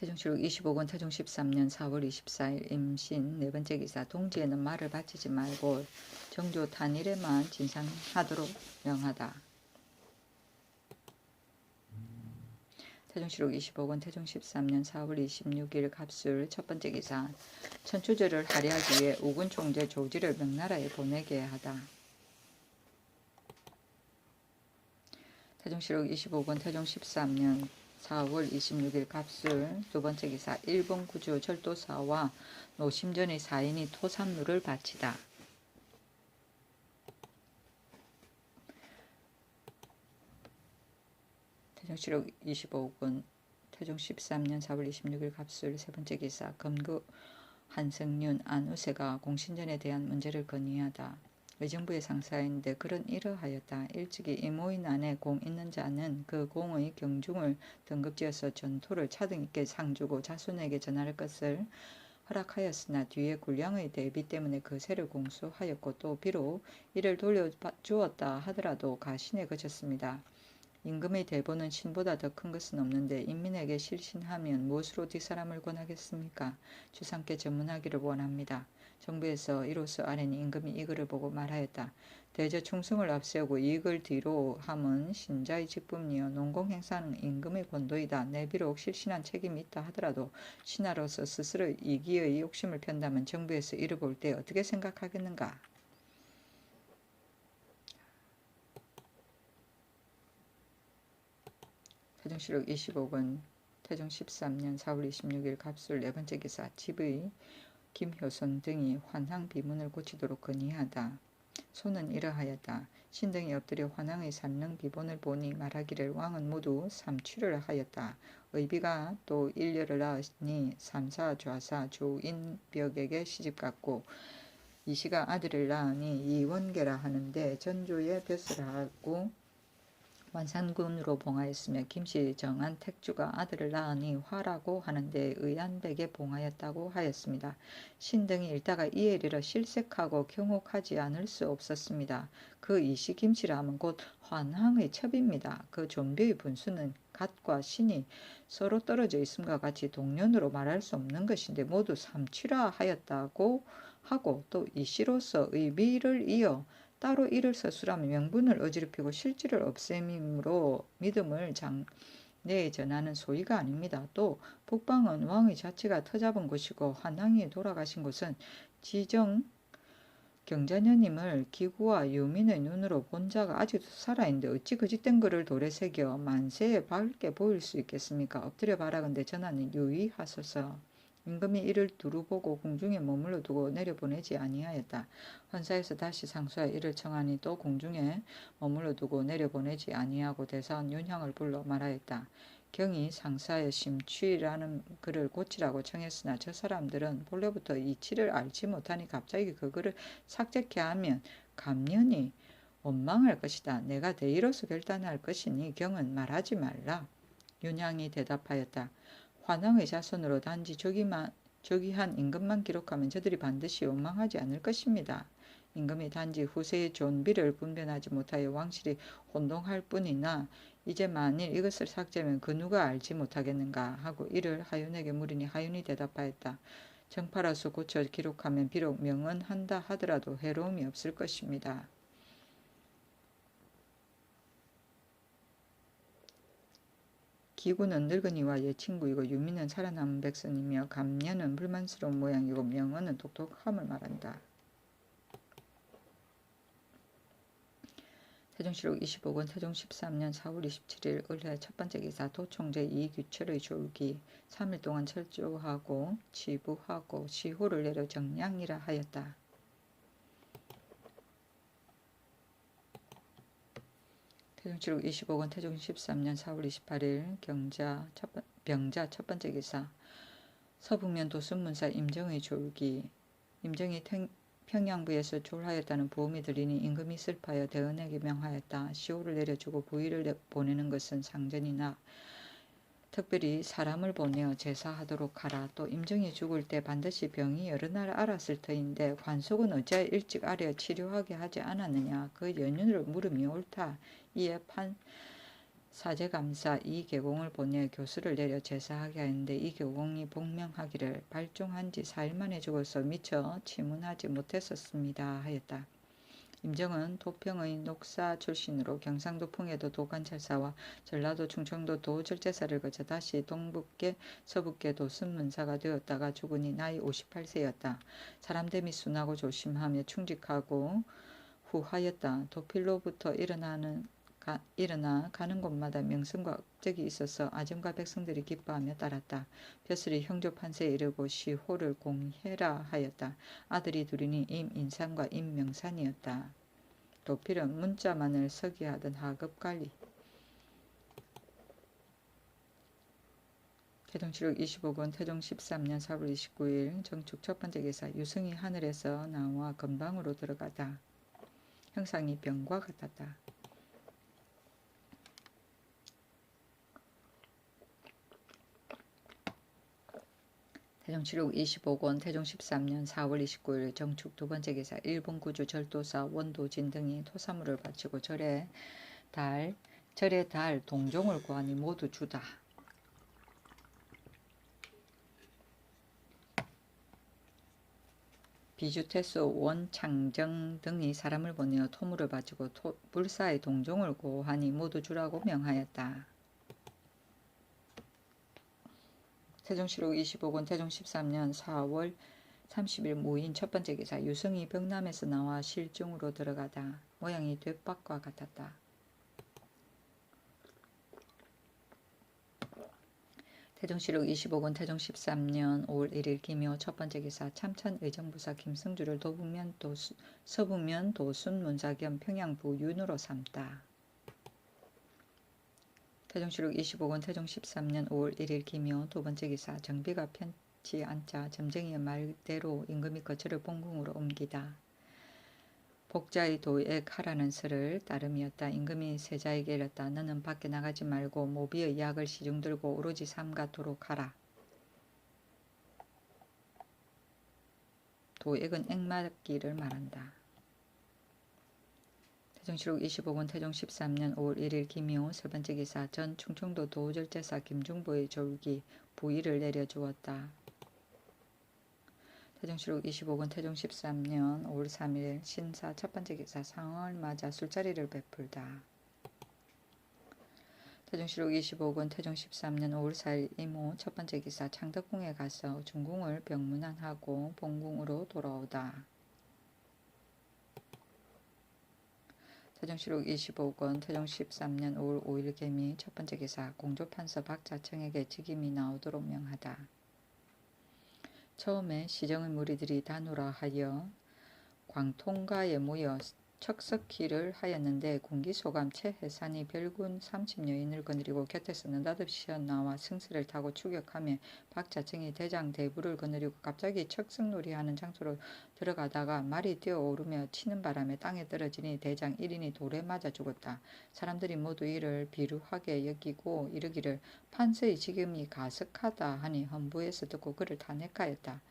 S1: 태종실록 25권 태종 13년 4월 24일 임신 네 번째 기사. 동지에는 말을 바치지 말고 정조 단일에만 진상하도록 명하다. 태종실록 25권 태종 13년 4월 26일 갑술 첫 번째 기사. 천추절을 할애하기 위해 우군 총재 조지를 명나라에 보내게 하다. 태종실록 25권 태종 13년 4월 26일 갑술 두 번째 기사. 일본 구주 절도사와 노심전의 사인이 토삼루를 바치다. 태종실록 25권 태종 13년 4월 26일 갑술 세 번째 기사. 검거 한성윤, 안우세가 공신전에 대한 문제를 건의하다. 의정부의 상사인데 글은 이러하였다. 일찍이 이모인 안에 공 있는 자는 그 공의 경중을 등급지어서 전토를 차등있게 상주고 자손에게 전할 것을 허락하였으나 뒤에 군량의 대비 때문에 그 세를 공수하였고 또 비록 이를 돌려주었다 하더라도 가신에 그쳤습니다. 임금의 대보는 신보다 더 큰 것은 없는데 인민에게 실신하면 무엇으로 뒷사람을 권하겠습니까? 주상께 전문하기를 원합니다. 정부에서 이로써 아래니 임금이 이글을 보고 말하였다. 대저 충성을 앞세우고 이익을 뒤로 함은 신자의 직분이요 농공행사는 임금의 권도이다. 내 비록 실신한 책임이 있다 하더라도 신하로서 스스로 이기의 욕심을 편다면 정부에서 이를 볼 때 어떻게 생각하겠는가? 태종실록 25권 태종 13년 4월 26일 갑술 네 번째 기사. 집의 김효손 등이 환항 비문을 고치도록 건의하다. 손은 이러하였다. 신등이 엎드려 환항의 산릉 비본을 보니 말하기를 왕은 모두 삼취를 하였다. 의비가 또 일녀를 낳으니 삼사 좌사 주인벽에게 시집갔고 이씨가 아들을 낳으니 이원계라 하는데 전조에 벼슬 하고 완산군으로 봉하였으며 김씨 정한 택주가 아들을 낳으니 화라고 하는데 의안백에 봉하였다고 하였습니다. 신등이 읽다가 이에 이르러 실색하고 경옥하지 않을 수 없었습니다. 그 이씨 김씨라 하면 곧 환항의 첩입니다. 그 존비의 분수는 갓과 신이 서로 떨어져 있음과 같이 동년으로 말할 수 없는 것인데 모두 삼취라 하였다고 하고 또 이씨로서의 미를 이어 따로 이를 서술하며 명분을 어지럽히고 실질을 없애므로 믿음을 장내에 전하는 소위가 아닙니다. 또 북방은 왕의 자치가 터잡은 곳이고 환왕이 돌아가신 곳은 지정 경자녀님을 기구와 유민의 눈으로 본 자가 아직도 살아있는데 어찌 거짓된 글을 돌에 새겨 만세에 밝게 보일 수 있겠습니까? 엎드려 바라건대 전하는 유의하소서. 임금이 이를 두루 보고 궁중에 머물러 두고 내려보내지 아니하였다. 헌사에서 다시 상소하여 이를 청하니 또 궁중에 머물러 두고 내려보내지 아니하고 대사원 윤향을 불러 말하였다. 경이 상사의 심취라는 글을 고치라고 청했으나 저 사람들은 본래부터 이치를 알지 못하니 갑자기 그 글을 삭제케 하면 감년이 원망할 것이다. 내가 대의로서 결단할 것이니 경은 말하지 말라. 윤향이 대답하였다. 환왕의 자손으로 단지 저기한 임금만 기록하면 저들이 반드시 원망하지 않을 것입니다. 임금이 단지 후세의 존비를 분별하지 못하여 왕실이 혼동할 뿐이나 이제 만일 이것을 삭제하면 그 누가 알지 못하겠는가 하고 이를 하윤에게 물으니 하윤이 대답하였다. 정파라서 고쳐 기록하면 비록 명언한다 하더라도 해로움이 없을 것입니다. 기구는 늙은이와 옛 친구이고 유민은 살아남은 백성이며 감년은 불만스러운 모양이고 명언은 똑똑함을 말한다. 태종실록 25권 태종 13년 4월 27일 을해 첫 번째 기사 도총제 이규철의 졸기 3일 동안 철조하고 치부하고 시호를 내려 정량이라 하였다. 태종실록 25권 태종 13년 4월 28일 병자 첫 번째 기사 서북면 도순문사 임정의 졸기 임정이 평양부에서 졸하였다는 보험이 들리니 임금이 슬퍼하여 대언에게 명하였다. 시호를 내려주고 부위를 보내는 것은 상전이나 특별히 사람을 보내어 제사하도록 하라. 또 임정이 죽을 때 반드시 병이 여러 날 알았을 터인데 관속은 어찌하여 일찍 아려 치료하게 하지 않았느냐. 그 연륜을 물음이 옳다. 이에 사제감사 이계공을 보내 교수를 내려 제사하게 하였는데 이계공이 복명하기를 발종한 지 4일 만에 죽어서 미처 치문하지 못했었습니다 하였다. 임정은 도평의 녹사 출신으로 경상도 풍에도 도관찰사와 전라도 충청도 도절제사를 거쳐 다시 동북계 서북계 도순문사가 되었다가 죽으니 나이 58세였다. 사람됨이 순하고 조심하며 충직하고 후하였다. 도필로부터 일어나 가는 곳마다 명성과 업적이 있어서 아점과 백성들이 기뻐하며 따랐다. 벼슬이 형조 판세에 이르고 시호를 공해라 하였다. 아들이 둘이니 임인산과 임명산이었다. 도필은 문자만을 서기하던 하급관리. 태종실록 25권 태종 13년 4월 29일 정축 첫 번째 기사 유승이 하늘에서 나와 건방으로 들어가다. 형상이 병과 같았다. 태종실록 25권 태종 13년 4월 29일 정축 두 번째 기사 일본 구주 절도사 원도진 등이 토사물을 바치고 절에 달 동종을 구하니 모두 주다. 비주태수 원창정 등이 사람을 보내어 토물을 바치고 불사의 동종을 구하니 모두 주라고 명하였다. 태종실록 25권 태종 13년 4월 30일 모인 첫 번째 기사 유성이 병남에서 나와 실중으로 들어가다. 모양이 돛박과 같았다. 태종실록 25권 태종 13년 5월 1일 기묘 첫 번째 기사 참천 의정부사 김승주를 서북면 도순 문사 겸 평양부 윤으로 삼다. 태종실록 25권 태종 13년 5월 1일 기묘 두 번째 기사 정비가 받지 않자 점쟁이의 말대로 임금이 거처를 본궁으로 옮기다. 복자의 도액하라는 설을 따름이었다. 임금이 세자에게 이렀다. 너는 밖에 나가지 말고 모비의 약을 시중 들고 오로지 삼가도록 하라. 도액은 액맞기를 말한다. 태종실록 25권 태종 13년 5월 1일 김효 세 번째 기사 전 충청도 도절제사 김중보의 졸기 부의를 내려주었다. 태종실록 25권 태종 13년 5월 3일 신사 첫 번째 기사 상을 맞아 술자리를 베풀다. 태종실록 25권 태종 13년 5월 4일 이모 첫 번째 기사 창덕궁에 가서 중궁을 병문안하고 본궁으로 돌아오다. 태종실록 25권 태종 13년 5월 5일 개미 첫 번째 기사 공조판서 박자청에게 직임이 나오도록 명하다. 처음에 시정의 무리들이 다누라 하여 광통가에 모여 척석기를 하였는데 군기소감 최해산이 별군 30여인을 거느리고 곁에서 느닷없이 나와 승세를 타고 추격하며 박자청이 대장 대부를 거느리고 갑자기 척석놀이하는 장소로 들어가다가 말이 뛰어오르며 치는 바람에 땅에 떨어지니 대장 1인이 돌에 맞아 죽었다. 사람들이 모두 이를 비루하게 여기고 이르기를 판서의 지금이 가석하다 하니 헌부에서 듣고 그를 탄핵하였다.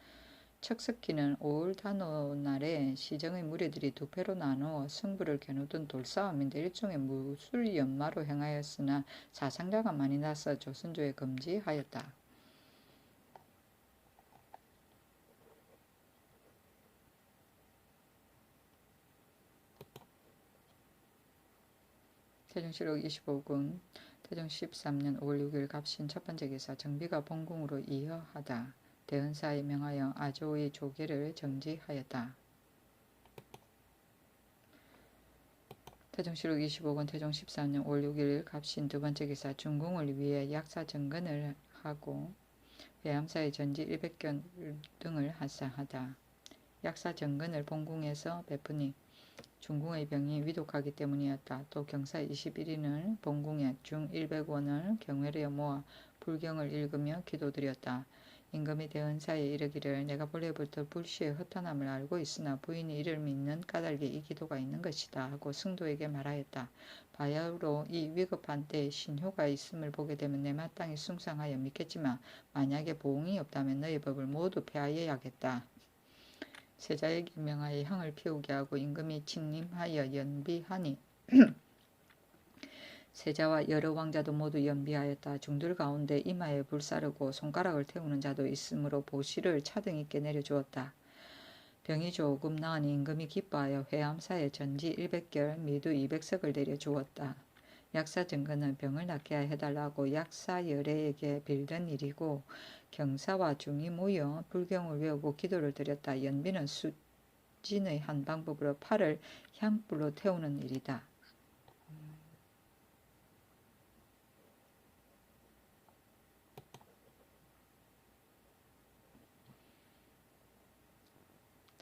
S1: 척석기는 5월 단오날에 시정의 무리들이 두 패로 나누어 승부를 겨누던 돌싸움인데 일종의 무술연마로 행하였으나 사상자가 많이 나서 조선조에 금지하였다. 태종실록 25군 태종 13년 5월 6일 갑신 첫 번째 기사 정비가 본궁으로 이허하다. 대헌사에 명하여 아조의 조계를 정지하였다. 태종실록 25권 태종 14년 5월 6일 갑신 두 번째 기사 중궁을 위해 약사 정근을 하고 회암사의 전지 100견 등을 하사하다. 약사 정근을 본궁에서 베푸니 중궁의 병이 위독하기 때문이었다. 또 경사 21인을 본궁에 중 100원을 경회로 모아 불경을 읽으며 기도드렸다. 임금이 대헌사에 이르기를 내가 본래부터 불시의 허탄함을 알고 있으나 부인이 이를 믿는 까닭에 이 기도가 있는 것이다 하고 승도에게 말하였다. 바야흐로 이 위급한 때에 신효가 있음을 보게 되면 내 마땅히 숭상하여 믿겠지만 만약에 보응이 없다면 너의 법을 모두 폐하여야겠다. 세자에게 명하여 향을 피우게 하고 임금이 칙림하여 연비하니 세자와 여러 왕자도 모두 연비하였다. 중들 가운데 이마에 불사르고 손가락을 태우는 자도 있으므로 보시를 차등있게 내려주었다. 병이 조금 나으니 임금이 기뻐하여 회암사에 전지 100결 미두 200석을 내려주었다. 약사 정근은 병을 낫게 해달라고 약사 열애에게 빌던 일이고 경사와 중이 모여 불경을 외우고 기도를 드렸다. 연비는 수진의 한 방법으로 팔을 향불로 태우는 일이다.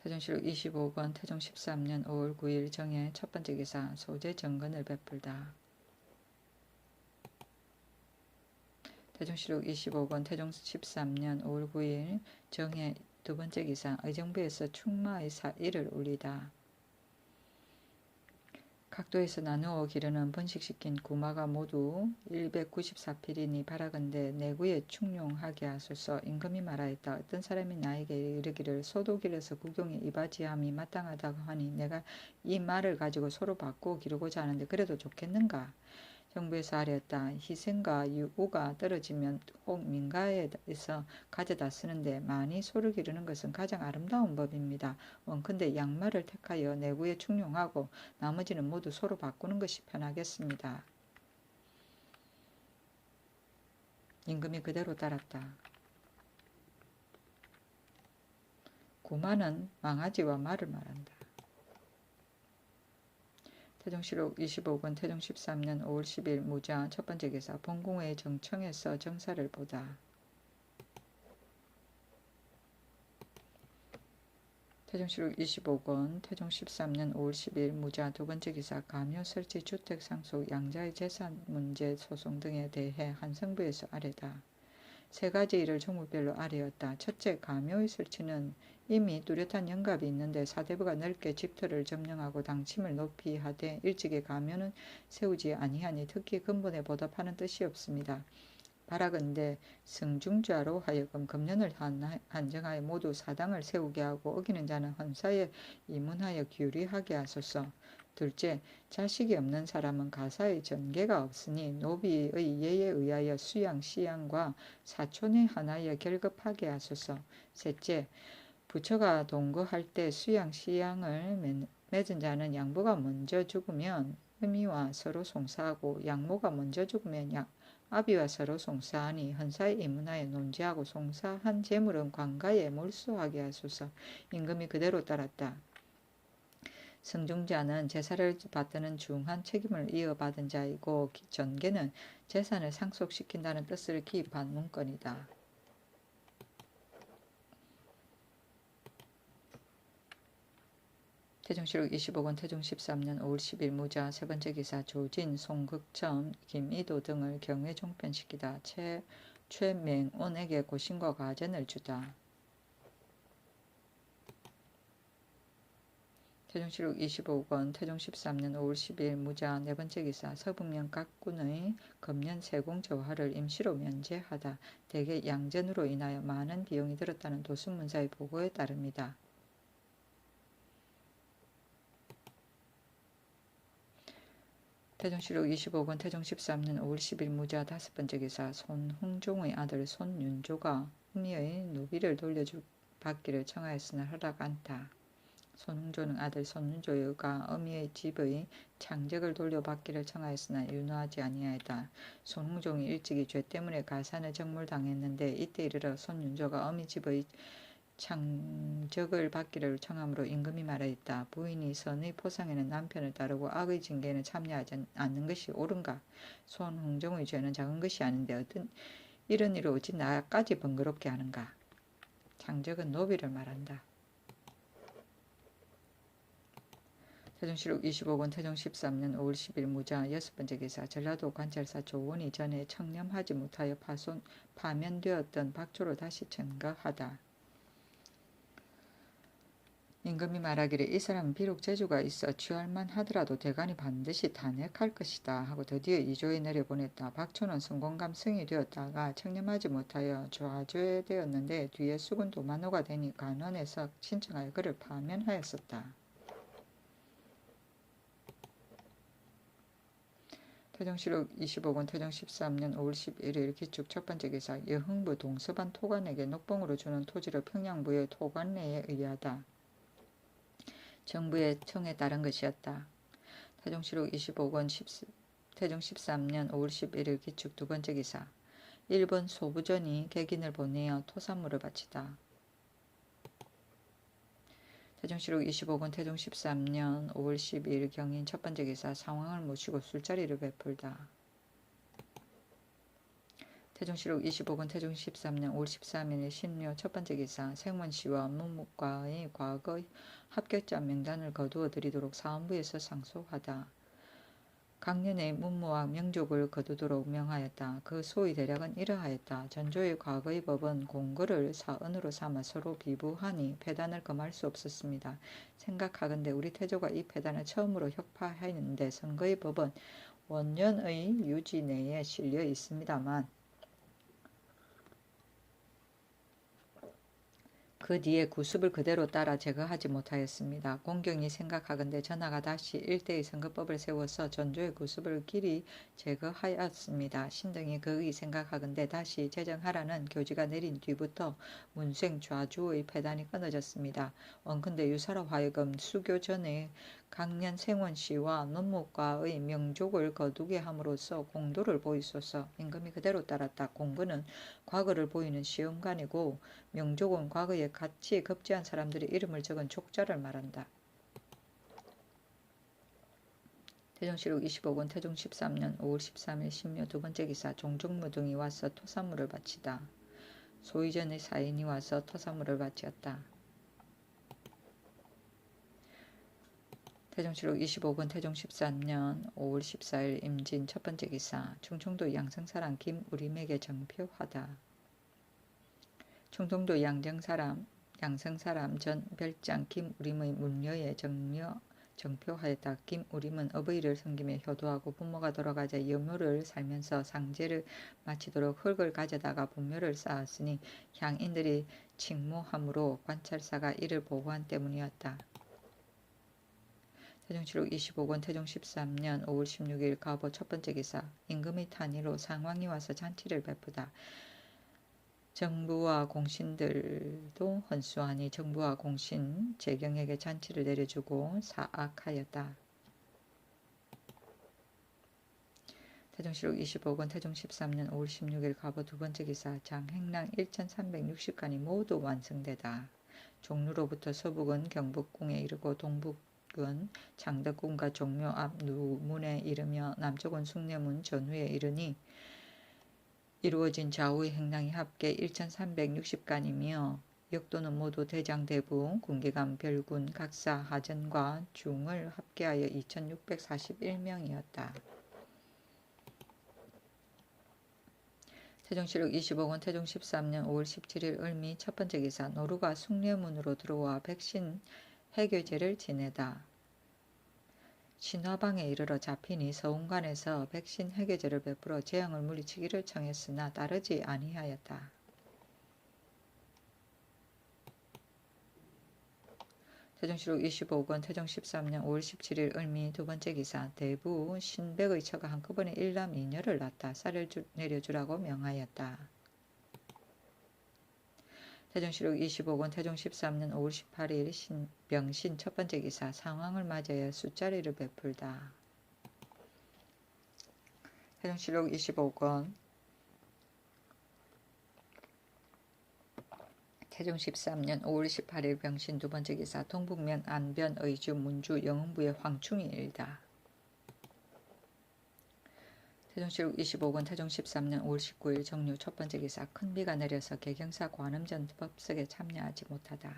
S1: 태종실록 25권 태종 13년 5월 9일 정해 첫 번째 기사 소재 정근을 베풀다. 태종실록 25권 태종 13년 5월 9일 정해 두 번째 기사 의정부에서 충마의 사일을 올리다. 각도에서 나누어 기르는 번식시킨 구마가 모두 194필이니 바라건대 내구에 충용하게 하소서. 임금이 말하였다. 어떤 사람이 나에게 이르기를 소도 길에서 구경에 이바지함이 마땅하다고 하니 내가 이 말을 가지고 소로 바꾸어 기르고자 하는데 그래도 좋겠는가? 정부에서 하였다. 희생과 유우가 떨어지면 혹 민가에서 가져다 쓰는데 많이 소를 기르는 것은 가장 아름다운 법입니다. 원컨대 양말을 택하여 내구에 충용하고 나머지는 모두 소로 바꾸는 것이 편하겠습니다. 임금이 그대로 따랐다. 구마는 망아지와 말을 말한다. 태종실록 25권 태종 13년 5월 10일 무자 첫 번째 기사 본궁의 정청에서 정사를 보다. 태종실록 25권 태종 13년 5월 10일 무자 두 번째 기사 감효 설치 주택 상속 양자의 재산 문제 소송 등에 대해 한성부에서 아뢰다. 세 가지 일을 종목별로 아뢰었다. 첫째, 가묘의 설치는 이미 뚜렷한 영갑이 있는데 사대부가 넓게 집터를 점령하고 당침을 높이 하되 일찍이 가묘는 세우지 아니하니 특히 근본에 보답하는 뜻이 없습니다. 바라건대 성중자로 하여금 금년을 한정하여 모두 사당을 세우게 하고 어기는 자는 헌사에 입문하여 기울이하게 하소서. 둘째, 자식이 없는 사람은 가사의 전개가 없으니 노비의 예에 의하여 수양, 시양과 사촌에 하나여 결급하게 하소서. 셋째, 부처가 동거할 때 수양, 시양을 맺은 자는 양부가 먼저 죽으면 어미와 서로 송사하고 양모가 먼저 죽으면 아비와 서로 송사하니 헌사에 입문하여 논지하고 송사한 재물은 관가에 몰수하게 하소서. 임금이 그대로 따랐다. 성중자는 제사를 받드는 중한 책임을 이어받은 자이고 전계는 재산을 상속시킨다는 뜻을 기입한 문건이다. 태종실록 25권 태종 13년 5월 10일 무자 세번째 기사 조진, 송극점, 김이도 등을 경외 종편시키다. 최맹온에게 고신과 가전을 주다. 태종실록 25권 태종 13년 5월 10일 무자 네번째 기사 서북면 각군의 금년 세공저하를 임시로 면제하다. 대개 양전으로 인하여 많은 비용이 들었다는 도순문사의 보고에 따릅니다. 태종실록 25권 태종 13년 5월 10일 무자 다섯번째 기사 손흥종의 아들 손윤조가 어미의 노비를 돌려받기를 청하였으나 허락 않다. 손흥조는 아들 손윤조가 어미의 집의 창적을 돌려받기를 청하였으나 윤호하지 아니하였다. 손흥종이 일찍이 죄 때문에 가산을 적물당했는데 이때 이르러 손윤조가 어미 집의 창적을 받기를 청함으로 임금이 말하였다. 부인이 선의 포상에는 남편을 따르고 악의 징계에는 참여하지 않는 것이 옳은가? 손흥종의 죄는 작은 것이 아닌데 어떤 이런 일을 어찌 나까지 번거롭게 하는가? 창적은 노비를 말한다. 태종실록 25권 태종 13년 5월 10일 무자 여섯번째 기사 전라도 관찰사 조원이 전에 청렴하지 못하여 파면되었던 박초로 다시 청거하다. 임금이 말하기를 이 사람은 비록 재주가 있어 취할만 하더라도 대간이 반드시 탄핵할 것이다 하고 드디어 이조에 내려보냈다. 박초는 성공감성이 되었다가 청렴하지 못하여 좌죄되었는데 뒤에 숙은 도마노가 되니 간원에서 신청하여 그를 파면하였었다. 태종실록 25권 태종 13년 5월 11일 기축 첫번째 기사 여흥부 동서반 토관에게 녹봉으로 주는 토지를 평양부의 토관내에 의하다. 정부의 청에 따른 것이었다. 태종실록 25권 태종 13년 5월 11일 기축 두번째 기사 일본 소부전이 객인을 보내어 토산물을 바치다. 태종실록 25권 태종 13년 5월 12일 경인 첫번째 기사 상황을 모시고 술자리를 베풀다. 태종실록 25권 태종 13년 5월 13일 신묘 첫번째 기사 생원씨와 문무과의 과거 합격자 명단을 거두어 드리도록 사헌부에서 상소하다. 각년의 문무와 명족을 거두도록 명하였다. 그 소위 대략은 이러하였다. 전조의 과거의 법은 공거를 사언으로 삼아 서로 비부하니 폐단을 금할 수 없었습니다. 생각하건대 우리 태조가 이 폐단을 처음으로 혁파하였는데 선거의 법은 원년의 유지 내에 실려 있습니다만 그 뒤에 구습을 그대로 따라 제거하지 못하였습니다. 공경이 생각하건대 전하가 다시 일대의 선거법을 세워서 전조의 구습을 길이 제거하였습니다. 신등이 그의 생각하건대 다시 제정하라는 교지가 내린 뒤부터 문생 좌주의 폐단이 끊어졌습니다. 원컨대 유사로 하여금 수교 전에 강년 생원씨와 논목과의 명족을 거두게 함으로써 공도를 보이소서. 임금이 그대로 따랐다. 공거는 과거를 보이는 시험관이고 명족은 과거에 같이 급제한 사람들의 이름을 적은 족자를 말한다. 태종실록 25권 태종 13년 5월 13일 신묘 두번째 기사 종족무 등이 와서 토산물을 바치다. 소이전의 사인이 와서 토산물을 바치었다. 태종실록 25권 태종 13년 5월 14일 임진 첫번째 기사 충청도 양성사람 김우림에게 정표하다. 충동도 양성사람 전 별장 김우림의 문녀에 정표하였다. 김우림은 어버이를 섬기며 효도하고 부모가 돌아가자 여묘를 살면서 상제를 마치도록 흙을 가져다가 분묘를 쌓았으니 향인들이 칭모함으로 관찰사가 이를 보고한 때문이었다. 태종실록 25권 태종 13년 5월 16일 가보 첫번째 기사. 임금의 탄의로 상왕이 와서 잔치를 베푸다. 정부와 공신들도 헌수하니 정부와 공신 재경에게 잔치를 내려주고 사악하였다. 태종실록 25권 태종 13년 5월 16일 가보 두번째 기사. 장행랑 1360간이 모두 완성되다. 종루로부터 서북은 경복궁에 이르고 동북은 장덕궁과 종묘 앞 누문에 이르며 남쪽은 숭례문 전후에 이르니 이루어진 좌우의 행랑이 합계 1360간이며 역도는 모두 대장대부, 군계감, 별군, 각사, 하전과 중을 합계하여 2641명이었다. 태종실록 25권 태종 13년 5월 17일 을미 첫번째 기사. 노루가 숭례문으로 들어와 백신 해교제를 지내다. 신화방에 이르러 잡히니 서운관에서 백신 해교제를 베풀어 재앙을 물리치기를 청했으나 따르지 아니하였다. 태종실록 25권 태종 13년 5월 17일 을미 두번째 기사. 대부 신백의 처가 한꺼번에 일남 이녀를 낳다. 쌀을 내려주라고 명하였다. 태종실록 25권 태종 13년 5월 18일 병신 첫번째 기사. 상황을 맞이하여 숫자리를 베풀다. 태종실록 25권 태종 13년 5월 18일 병신 두번째 기사. 동북면 안변 의주 문주 영흥부의 황충이 일다. 태종실록 25권 태종 13년 5월 19일 정류 첫번째 기사. 큰 비가 내려서 개경사 관음전 법석에 참여하지 못하다.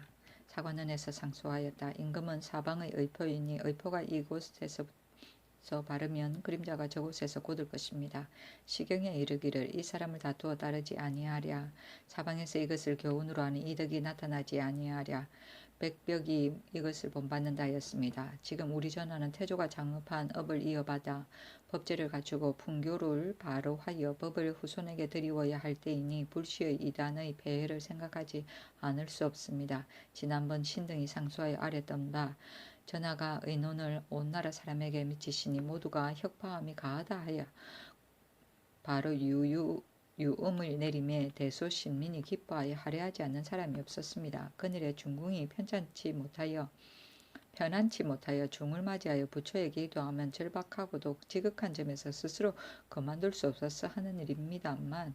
S1: 사관원에서 상소하였다. 임금은 사방의 의포이니 의포가 이곳에서 바르면 그림자가 저곳에서 곧을 것입니다. 시경에 이르기를 이 사람을 다투어 따르지 아니하랴. 사방에서 이것을 교훈으로 하니 이득이 나타나지 아니하랴. 백벽이 이것을 본받는다 하였습니다. 지금 우리 전하는 태조가 장업한 업을 이어받아 법제를 갖추고 풍교를 바로 하여 법을 후손에게 드리워야 할 때이니 불시의 이단의 폐해를 생각하지 않을 수 없습니다. 지난번 신등이 상소하여 아랬던 바 전하가 의논을 온 나라 사람에게 미치시니 모두가 혁파함이 가하다 하여 바로 유음을 내림에 대소 신민이 기뻐하여 할애하지 않는 사람이 없었습니다. 그늘에 중궁이 편안치 못하여 중을 맞이하여 부처에게 기도하면 절박하고도 지극한 점에서 스스로 그만둘 수 없어서 하는 일입니다만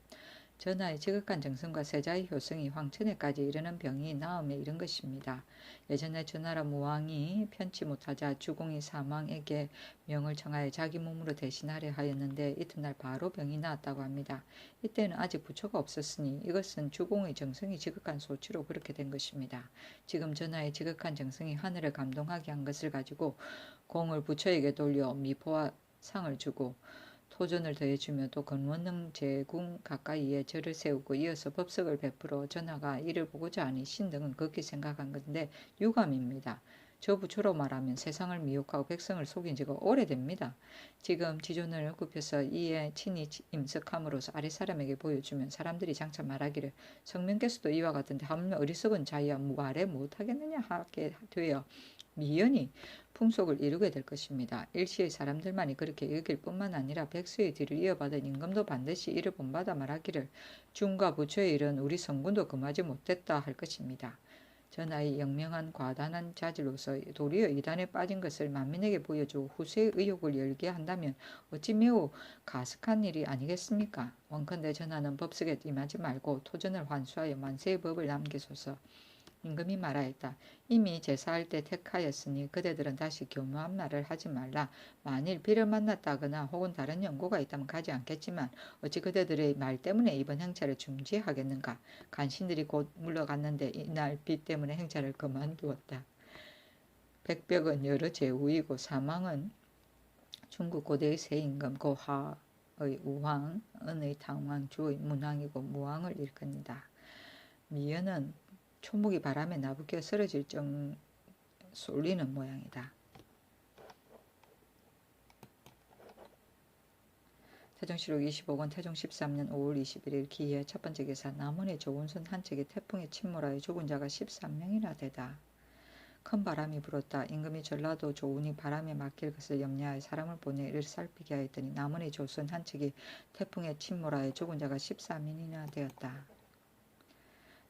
S1: 전하의 지극한 정성과 세자의 효성이 황천에까지 이르는 병이 나음에 이른 것입니다. 예전에 주나라 무왕이 편치 못하자 주공이 사망에게 명을 청하여 자기 몸으로 대신하려 하였는데 이튿날 바로 병이 나았다고 합니다. 이때는 아직 부처가 없었으니 이것은 주공의 정성이 지극한 소치로 그렇게 된 것입니다. 지금 전하의 지극한 정성이 하늘을 감동하게 한 것을 가지고 공을 부처에게 돌려 미포와 상을 주고 토전을 더해주며 또 건원능 제궁 가까이에 절을 세우고 이어서 법석을 베풀어 전하가 이를 보고자 하니 신등은 그렇게 생각한 건데 유감입니다. 저 부처로 말하면 세상을 미혹하고 백성을 속인 지가 오래됩니다. 지금 지존을 굽혀서 이에 친히 임석함으로써 아랫사람에게 보여주면 사람들이 장차 말하기를 성명께서도 이와 같은데 하물며 어리석은 자야 말해 못하겠느냐 하게 되어 미연이 풍속을 이루게 될 것입니다. 일시의 사람들만이 그렇게 여길 뿐만 아니라 백수의 뒤를 이어받은 임금도 반드시 이를 본받아 말하기를 중과 부처의 일은 우리 성군도 금하지 못했다 할 것입니다. 전하의 영명한 과단한 자질로서 도리어 이단에 빠진 것을 만민에게 보여주고 후세의 의욕을 열게 한다면 어찌 매우 가슥한 일이 아니겠습니까? 원컨대 전하는 법석에 임하지 말고 토전을 환수하여 만세의 법을 남기소서. 임금이 말하였다. 이미 제사할 때 택하였으니 그대들은 다시 교묘한 말을 하지 말라. 만일 비를 만났다거나 혹은 다른 연고가 있다면 가지 않겠지만 어찌 그대들의 말 때문에 이번 행차를 중지하겠는가. 간신들이 곧 물러갔는데 이날 비 때문에 행차를 그만두었다. 백벽은 여러 제후이고 사망은 중국 고대의 세임금 고하의 우왕, 은의 탕왕, 주의 문왕이고 무왕을 일컫니다. 미연은 초목이 바람에 나부겨 쓰러질 정 쏠리는 모양이다. 태종실록 25권 태종 13년 5월 21일 기해 첫 번째 기사 남원의 조운선 한 척이 태풍에 침몰하여 죽은 자가 13명이나 되다. 큰 바람이 불었다. 임금이 전라도 조운이 바람에 맡길 것을 염려하여 사람을 보내 이를 살피게 하였더니 남원의 조선 한 척이 태풍에 침몰하여 죽은 자가 14명이나 되었다.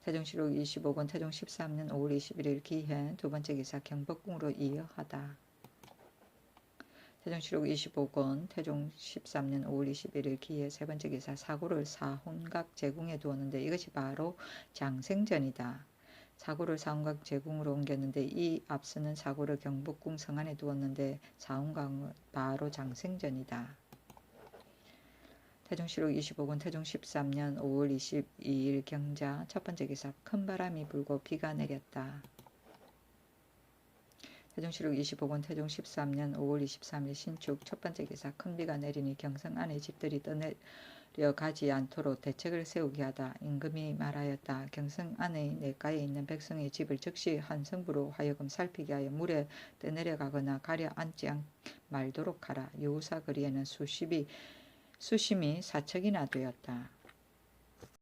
S1: 태종실록 25권 태종 13년 5월 21일 기해 두 번째 기사 경복궁으로 이어하다. 태종실록 25권 태종 13년 5월 21일 기해 세 번째 기사 사고를 사훈각 제궁에 두었는데 이것이 바로 장생전이다. 사고를 사훈각 제궁으로 옮겼는데 이 앞서는 사고를 경복궁 성안에 두었는데 사훈각은 바로 장생전이다. 태종실록 25권 태종 13년 5월 22일 경자 첫 번째 기사 큰 바람이 불고 비가 내렸다. 태종실록 25권 태종 13년 5월 23일 신축 첫 번째 기사 큰 비가 내리니 경성 안의 집들이 떠내려가지 않도록 대책을 세우게 하다. 임금이 말하였다. 경성 안의 내가에 있는 백성의 집을 즉시 한성부로 하여금 살피게 하여 물에 떠내려가거나 가려 앉지 말도록 하라. 여우사 거리에는 수심이 4척이나 되었다.